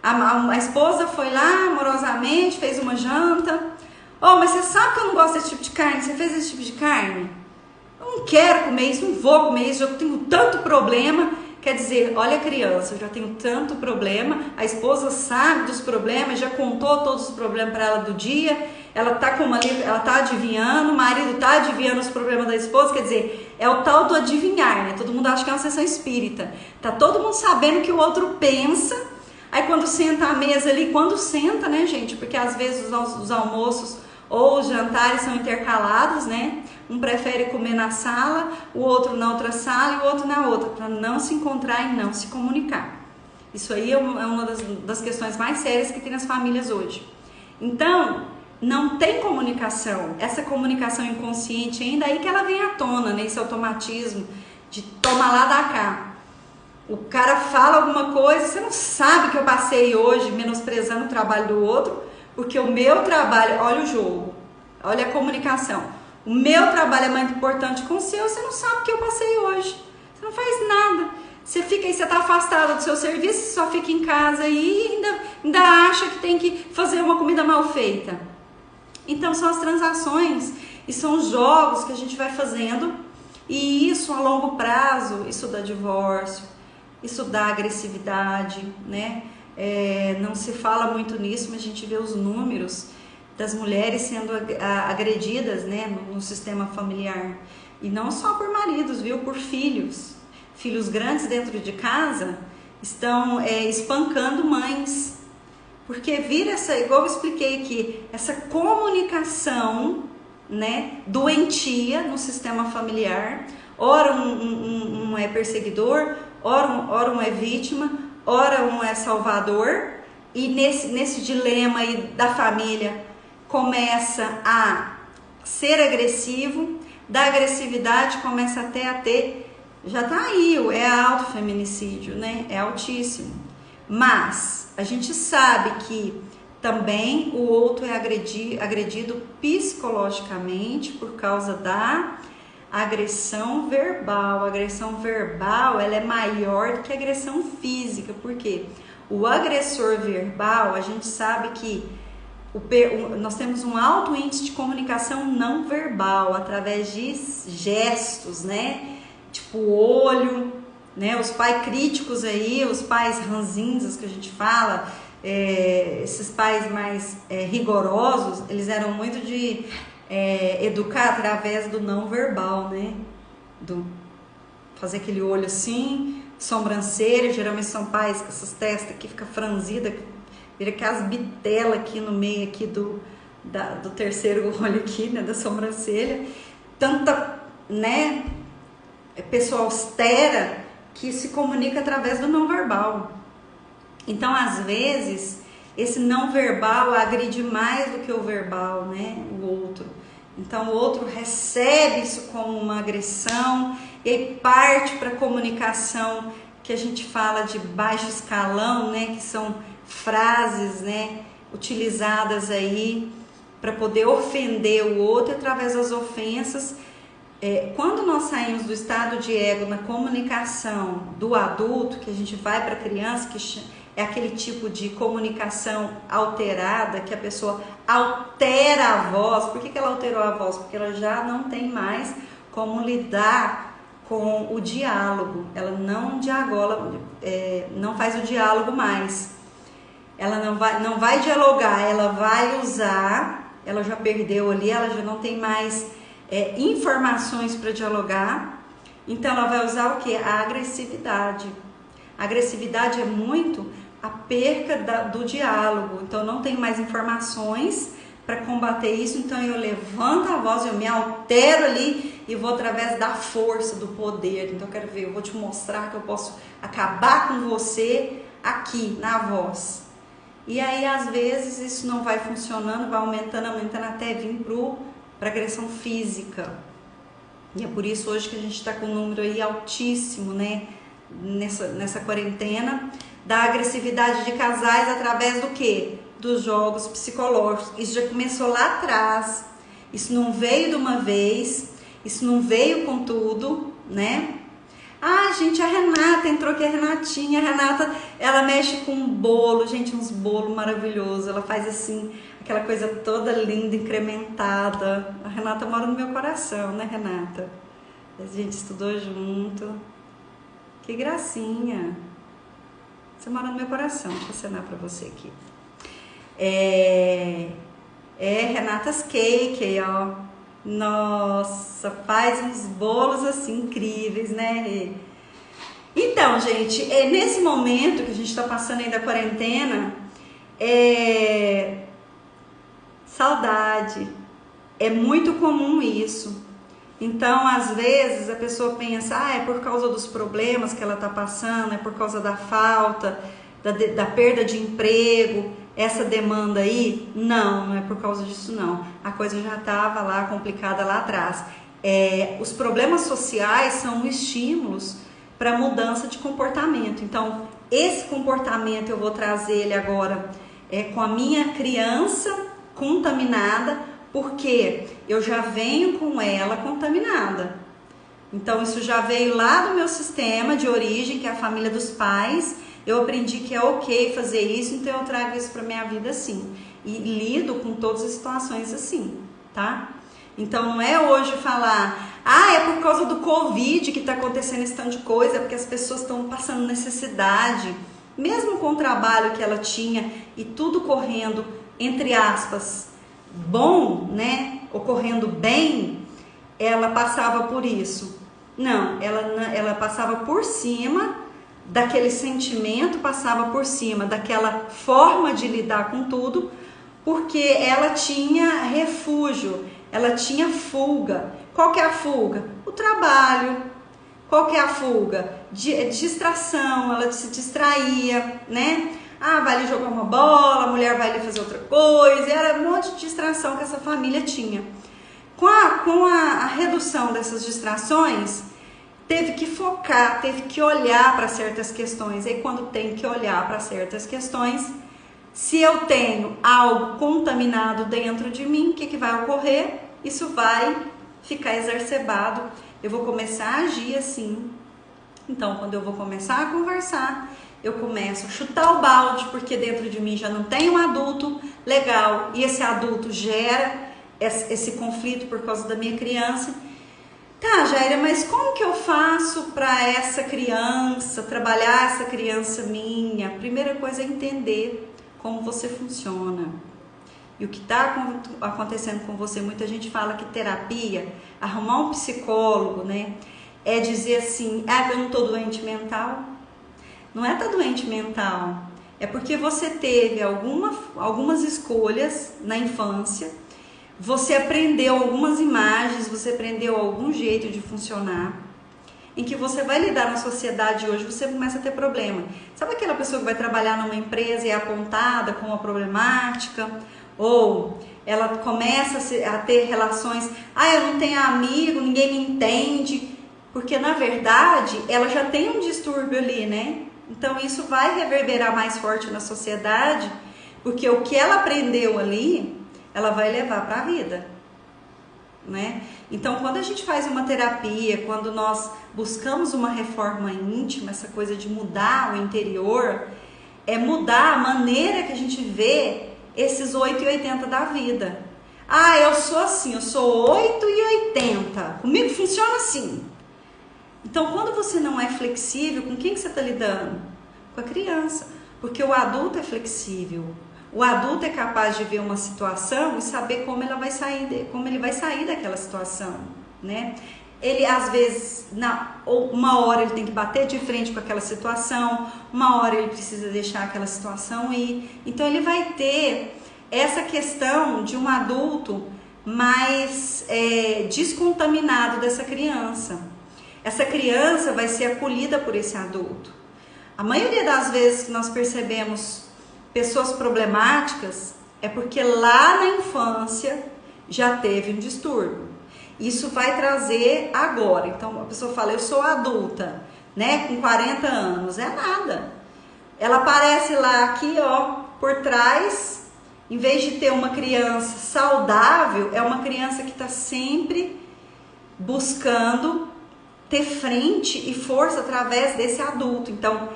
A esposa foi lá amorosamente, fez uma janta. Oh, mas você sabe que eu não gosto desse tipo de carne? Você fez esse tipo de carne? Eu não quero comer isso, não vou comer isso, eu tenho tanto problema. Quer dizer, olha a criança, eu já tenho tanto problema, a esposa sabe dos problemas, já contou todos os problemas para ela do dia, ela tá adivinhando, o marido tá adivinhando os problemas da esposa, quer dizer, é o tal do adivinhar, né? Todo mundo acha que é uma sessão espírita. Tá todo mundo sabendo o que o outro pensa, aí quando senta à mesa ali, quando senta, né, gente? Porque às vezes os almoços ou os jantares são intercalados, né? Um prefere comer na sala, o outro na outra sala e o outro na outra, para não se encontrar e não se comunicar. Isso aí é uma das questões mais sérias que tem nas famílias hoje. Então, não tem comunicação, essa comunicação inconsciente ainda aí que ela vem à tona, né? Esse automatismo de toma lá, dá cá. O cara fala alguma coisa, você não sabe que eu passei hoje menosprezando o trabalho do outro, porque o meu trabalho, olha o jogo, olha a comunicação. O meu trabalho é mais importante que o seu, você não sabe o que eu passei hoje. Você não faz nada. Você fica aí, você está afastada do seu serviço, você só fica em casa e ainda acha que tem que fazer uma comida mal feita. Então são as transações e são os jogos que a gente vai fazendo, e isso a longo prazo, isso dá divórcio, isso dá agressividade, né? Não se fala muito nisso, mas a gente vê os números das mulheres sendo agredidas, né, no sistema familiar. E não só por maridos, viu? Por filhos. Filhos grandes dentro de casa estão espancando mães. Porque vira igual eu expliquei aqui, essa comunicação, né, doentia no sistema familiar. Ora um é perseguidor, ora um é vítima, ora um é salvador. E nesse dilema aí da família, começa a ser agressivo, da agressividade começa até a ter, já tá aí, é autofeminicídio, né? É altíssimo. Mas a gente sabe que também o outro é agredido psicologicamente por causa da agressão verbal. A agressão verbal, ela é maior do que a agressão física. Por quê? O agressor verbal, a gente sabe que nós temos um alto índice de comunicação não verbal, através de gestos, né? Tipo olho, né? Os pais críticos aí, os pais ranzinzas que a gente fala, esses pais mais rigorosos, eles eram muito de educar através do não verbal, né? Do fazer aquele olho assim, sobrancelha, geralmente são pais com essas testas que fica franzida, vira aquelas bitelas aqui no meio aqui do terceiro olho aqui, né, da sobrancelha. Tanta, né, pessoa austera que se comunica através do não verbal. Então, às vezes, esse não verbal agride mais do que o verbal, né, o outro. Então, o outro recebe isso como uma agressão e aí parte para a comunicação que a gente fala de baixo escalão, né, que são frases, né, utilizadas aí para poder ofender o outro através das ofensas. Quando nós saímos do estado de ego na comunicação do adulto, que a gente vai para a criança, que é aquele tipo de comunicação alterada, que a pessoa altera a voz. Por que ela alterou a voz? Porque ela já não tem mais como lidar com o diálogo. Ela não dialoga, não faz o diálogo mais. Ela não vai dialogar, ela vai usar, ela já perdeu ali, ela já não tem mais informações para dialogar. Então ela vai usar o que? A agressividade. A agressividade é muito a perca do diálogo. Então eu não tenho mais informações para combater isso, então eu levanto a voz, eu me altero ali e vou através da força, do poder. Então eu quero ver, eu vou te mostrar que eu posso acabar com você aqui na voz. E aí às vezes isso não vai funcionando, vai aumentando até vir para agressão física. E é por isso hoje que a gente está com um número aí altíssimo, né? Nessa quarentena, da agressividade de casais através do quê? Dos jogos psicológicos. Isso já começou lá atrás, isso não veio de uma vez, isso não veio com tudo, né? Ah, gente, a Renata entrou aqui, a Renatinha. A Renata, ela mexe com um bolo, gente, uns bolos maravilhosos. Ela faz assim, aquela coisa toda linda, incrementada. A Renata mora no meu coração, né, Renata? A gente estudou junto. Que gracinha. Você mora no meu coração. Deixa eu acenar pra você aqui. Renata's Cake aí, ó. Nossa, faz uns bolos assim incríveis, né? Então, gente, nesse momento que a gente tá passando aí da quarentena, saudade. É muito comum isso. Então, às vezes, a pessoa pensa, é por causa dos problemas que ela tá passando, é por causa da falta, da perda de emprego, essa demanda aí. Não é por causa disso não. A coisa já estava lá complicada lá atrás. Os problemas sociais são estímulos para mudança de comportamento. Então, esse comportamento eu vou trazer ele agora com a minha criança contaminada, porque eu já venho com ela contaminada. Então, isso já veio lá do meu sistema de origem, que é a família dos pais. Eu aprendi que é ok fazer isso, então eu trago isso para minha vida assim. E lido com todas as situações assim, tá? Então não é hoje falar, é por causa do Covid que está acontecendo esse tanto de coisa, é porque as pessoas estão passando necessidade. Mesmo com o trabalho que ela tinha e tudo correndo, entre aspas, bom, né? Ocorrendo bem, ela passava por isso. Não, ela passava por cima daquele sentimento, passava por cima daquela forma de lidar com tudo, porque ela tinha refúgio, ela tinha fuga. Qual que é a fuga? O trabalho. Qual que é a fuga? Distração, ela se distraía, né? Vai ali jogar uma bola, a mulher vai ali fazer outra coisa, era um monte de distração que essa família tinha. Com a redução dessas distrações, teve que focar, teve que olhar para certas questões. E quando tem que olhar para certas questões, se eu tenho algo contaminado dentro de mim, o que vai ocorrer? Isso vai ficar exacerbado. Eu vou começar a agir assim. Então, quando eu vou começar a conversar, eu começo a chutar o balde, porque dentro de mim já não tem um adulto legal. E esse adulto gera esse conflito por causa da minha criança. Tá, Jaira, mas como que eu faço para essa criança, trabalhar essa criança minha? A primeira coisa é entender como você funciona. E o que está acontecendo com você, muita gente fala que terapia, arrumar um psicólogo, né? É dizer assim, eu não estou doente mental. Não é estar doente mental, é porque você teve algumas escolhas na infância, você aprendeu algumas imagens, você aprendeu algum jeito de funcionar, em que você vai lidar na sociedade hoje, você começa a ter problema. Sabe aquela pessoa que vai trabalhar numa empresa e é apontada com uma problemática? Ou ela começa a ter relações, eu não tenho amigo, ninguém me entende, porque na verdade ela já tem um distúrbio ali, né? Então isso vai reverberar mais forte na sociedade, porque o que ela aprendeu ali ela vai levar para a vida, né? Então, quando a gente faz uma terapia, quando nós buscamos uma reforma íntima, essa coisa de mudar o interior, é mudar a maneira que a gente vê esses 8 e 80 da vida. Ah, eu sou assim, eu sou 8 e 80, comigo funciona assim. Então, quando você não é flexível, com quem que você está lidando? Com a criança, porque o adulto é flexível. O adulto é capaz de ver uma situação e saber como ele vai sair daquela situação, né? Ele, às vezes, uma hora ele tem que bater de frente com aquela situação, uma hora ele precisa deixar aquela situação ir. Então, ele vai ter essa questão de um adulto mais descontaminado dessa criança. Essa criança vai ser acolhida por esse adulto. A maioria das vezes que nós percebemos pessoas problemáticas é porque lá na infância já teve um distúrbio. Isso vai trazer agora. Então a pessoa fala, eu sou adulta, né, com 40 anos. É nada. Ela aparece lá aqui, ó, por trás, em vez de ter uma criança saudável, é uma criança que está sempre buscando ter frente e força através desse adulto. Então,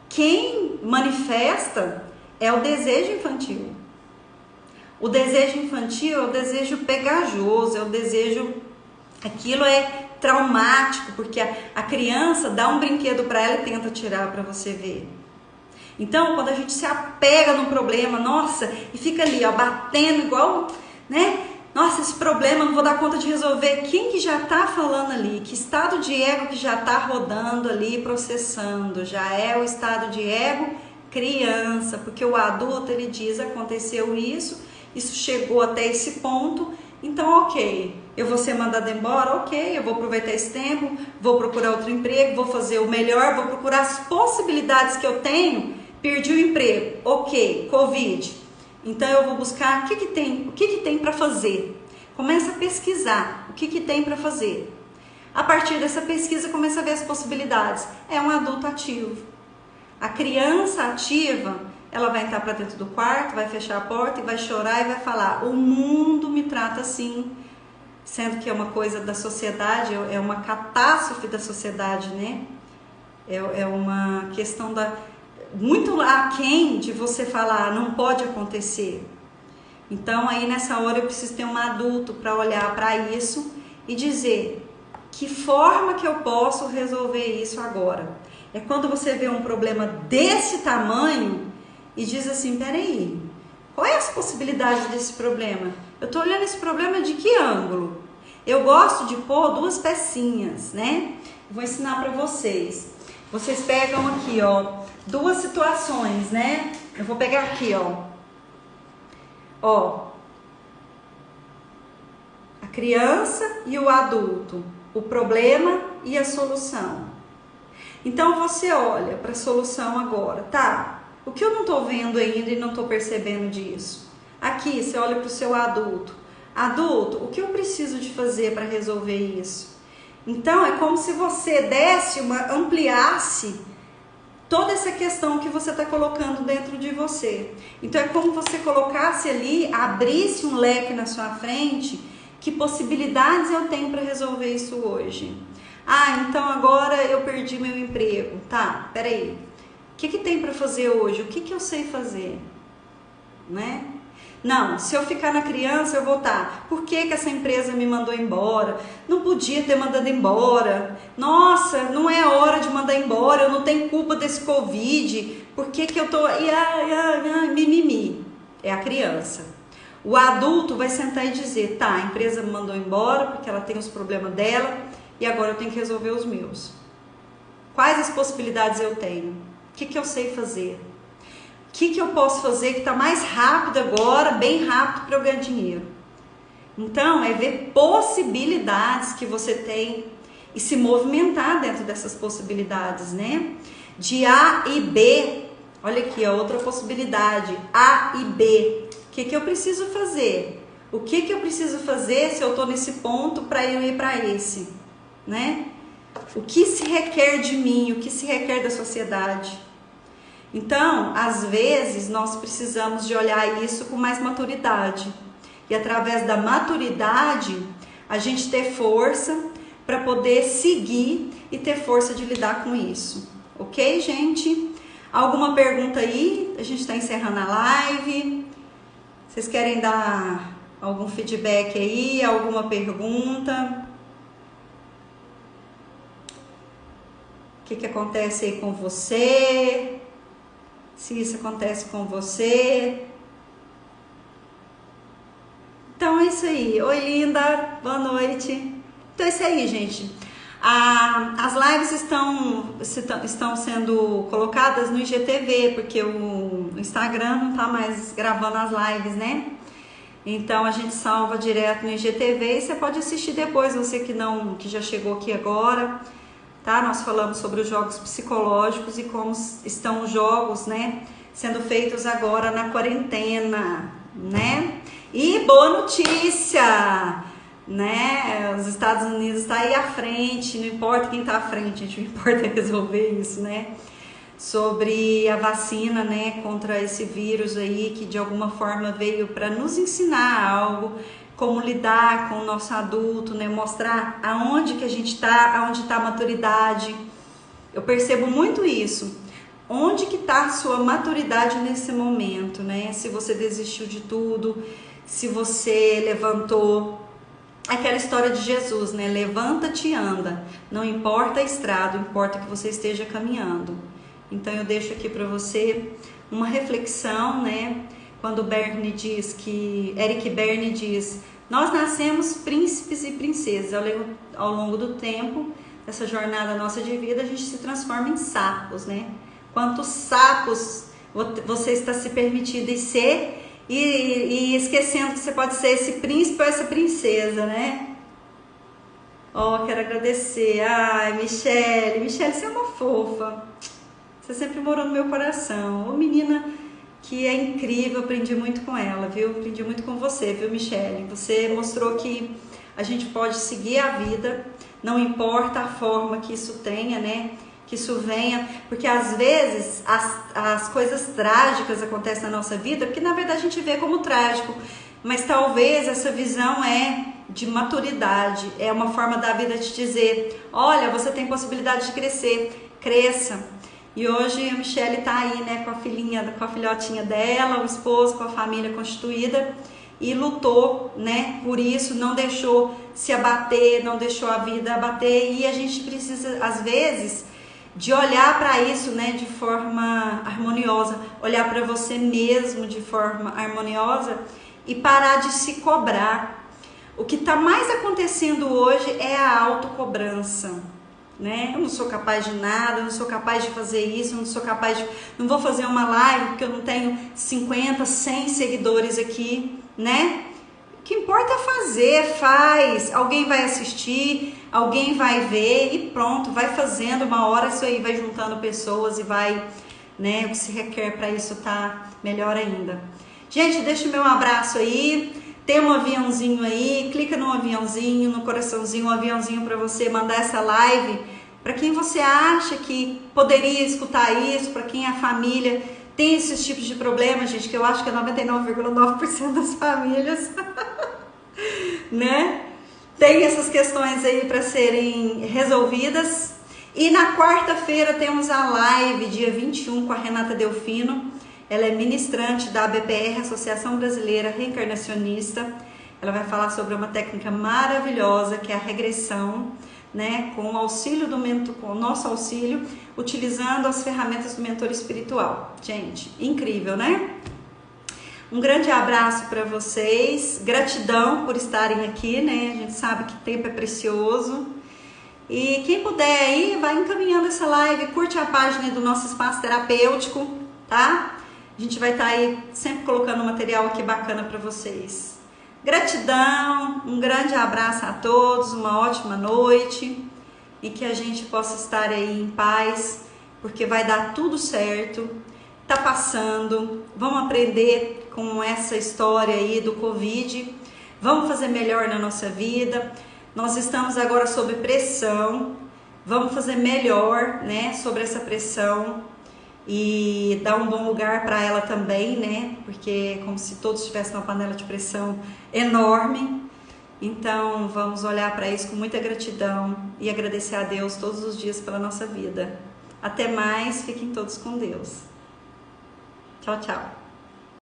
quem manifesta é o desejo infantil. O desejo infantil é o desejo pegajoso, é o desejo... Aquilo é traumático, porque a criança dá um brinquedo para ela e tenta tirar para você ver. Então, quando a gente se apega num problema, nossa, e fica ali, ó, batendo igual, né? Nossa, esse problema não vou dar conta de resolver. Quem que já tá falando ali? Que estado de ego que já tá rodando ali, processando? Já é o estado de ego criança, porque o adulto, ele diz, aconteceu isso chegou até esse ponto, então ok, eu vou ser mandada embora, ok, eu vou aproveitar esse tempo, vou procurar outro emprego, vou fazer o melhor, vou procurar as possibilidades que eu tenho. Perdi o emprego, ok, Covid, então eu vou buscar o que tem para fazer. Começa a pesquisar o que tem para fazer. A partir dessa pesquisa, começa a ver as possibilidades. É um adulto ativo. A criança ativa, ela vai entrar para dentro do quarto, vai fechar a porta e vai chorar e vai falar, o mundo me trata assim, sendo que é uma coisa da sociedade, é uma catástrofe da sociedade, né? É uma questão muito aquém de você falar, não pode acontecer. Então, aí nessa hora eu preciso ter um adulto para olhar para isso e dizer, que forma que eu posso resolver isso agora? É quando você vê um problema desse tamanho e diz assim, peraí, qual é as possibilidades desse problema? Eu estou olhando esse problema de que ângulo? Eu gosto de pôr 2 pecinhas, né? Vou ensinar para vocês. Vocês pegam aqui, ó, 2 situações, né? Eu vou pegar aqui, ó. Ó, a criança e o adulto, o problema e a solução. Então você olha para a solução agora, tá? O que eu não estou vendo ainda e não estou percebendo disso? Aqui, você olha para o seu adulto. Adulto, o que eu preciso de fazer para resolver isso? Então, é como se você ampliasse toda essa questão que você está colocando dentro de você. Então, é como você colocasse ali, abrisse um leque na sua frente, que possibilidades eu tenho para resolver isso hoje? Ah, então agora eu perdi meu emprego. Tá, peraí. O que tem para fazer hoje? O que eu sei fazer? Né? Não, se eu ficar na criança, eu vou estar. Por que essa empresa me mandou embora? Não podia ter mandado embora. Nossa, não é hora de mandar embora. Eu não tenho culpa desse Covid. Por que eu tô... Mimimi. É a criança. O adulto vai sentar e dizer, tá, a empresa me mandou embora porque ela tem os problemas dela e agora eu tenho que resolver os meus. Quais as possibilidades eu tenho? O que eu sei fazer? O que eu posso fazer que está mais rápido agora, bem rápido para eu ganhar dinheiro? Então, é ver possibilidades que você tem e se movimentar dentro dessas possibilidades, né? De A e B, olha aqui, a outra possibilidade, A e B. O que eu preciso fazer? O que eu preciso fazer se eu estou nesse ponto para eu ir para esse, né? O que se requer de mim, o que se requer da sociedade. Então, às vezes, nós precisamos de olhar isso com mais maturidade e através da maturidade a gente ter força para poder seguir e ter força de lidar com isso. Ok, gente? Alguma pergunta aí? A gente está encerrando a live. Vocês querem dar algum feedback aí? Alguma pergunta? O que acontece aí com você? Se isso acontece com você? Então é isso aí. Oi, linda. Boa noite. Então é isso aí, gente. As lives estão sendo colocadas no IGTV, porque o Instagram não tá mais gravando as lives, né? Então a gente salva direto no IGTV e você pode assistir depois, você que já chegou aqui agora, tá? Nós falamos sobre os jogos psicológicos e como estão os jogos, né, sendo feitos agora na quarentena, né? E boa notícia, né? Os Estados Unidos está aí à frente, não importa quem está à frente, a gente não importa resolver isso, né? Sobre a vacina, né, contra esse vírus aí que de alguma forma veio para nos ensinar algo, como lidar com o nosso adulto, né, mostrar aonde que a gente está, aonde está a maturidade. Eu percebo muito isso. Onde que está a sua maturidade nesse momento, né? Se você desistiu de tudo, se você levantou. Aquela história de Jesus, né? Levanta-te e anda. Não importa a estrada, importa que você esteja caminhando. Então eu deixo aqui para você uma reflexão, né? Quando Eric Berne diz: nós nascemos príncipes e princesas. Ao longo do tempo, essa jornada nossa de vida, a gente se transforma em sapos, né? Quantos sapos você está se permitindo ser e esquecendo que você pode ser esse príncipe ou essa princesa, né? Quero agradecer. Ai, Michele, você é uma fofa. Você sempre morou no meu coração. Uma menina que é incrível, aprendi muito com ela, viu? Aprendi muito com você, viu, Michele? Você mostrou que a gente pode seguir a vida, não importa a forma que isso tenha, né? Que isso venha, porque às vezes as coisas trágicas acontecem na nossa vida, porque na verdade a gente vê como trágico, mas talvez essa visão é de maturidade, é uma forma da vida te dizer: olha, você tem possibilidade de crescer, cresça. E hoje a Michele tá aí, né, com a filhotinha dela, o esposo, com a família constituída, e lutou, né, por isso, não deixou se abater, não deixou a vida abater, e a gente precisa, às vezes, de olhar para isso, né, de forma harmoniosa, olhar para você mesmo de forma harmoniosa e parar de se cobrar. O que está mais acontecendo hoje é a autocobrança. Né? Eu não sou capaz de nada, eu não sou capaz de fazer isso, eu não sou capaz de... Não vou fazer uma live porque eu não tenho 50, 100 seguidores aqui, né? O que importa é fazer, faz. Alguém vai assistir, alguém vai ver e pronto, vai fazendo. Uma hora isso aí vai juntando pessoas e vai, né? O que se requer para isso tá melhor ainda. Gente, deixa o meu abraço aí. Tem um aviãozinho aí, clica no aviãozinho, no coraçãozinho, um aviãozinho para você mandar essa live para quem você acha que poderia escutar isso, para quem a família tem esses tipos de problemas, gente, que eu acho que é 99,9% das famílias, né? Tem essas questões aí para serem resolvidas. E na quarta-feira temos a live, dia 21, com a Renata Delfino. Ela é ministrante da ABPR, Associação Brasileira Reencarnacionista. Ela vai falar sobre uma técnica maravilhosa que é a regressão, né, com o auxílio com o nosso auxílio, utilizando as ferramentas do mentor espiritual. Gente, incrível, né? Um grande abraço para vocês. Gratidão por estarem aqui, né? A gente sabe que tempo é precioso. E quem puder aí, vai encaminhando essa live, curte a página do nosso espaço terapêutico, tá? A gente vai estar aí sempre colocando material aqui bacana para vocês. Gratidão, um grande abraço a todos, uma ótima noite e que a gente possa estar aí em paz, porque vai dar tudo certo, tá passando, vamos aprender com essa história aí do Covid, vamos fazer melhor na nossa vida, nós estamos agora sob pressão, vamos fazer melhor, né, sobre essa pressão. e dar um bom lugar para ela também, né? Porque é como se todos tivessem uma panela de pressão enorme. Então vamos olhar para isso com muita gratidão e agradecer a Deus todos os dias pela nossa vida. Até mais, fiquem todos com Deus. Tchau, tchau.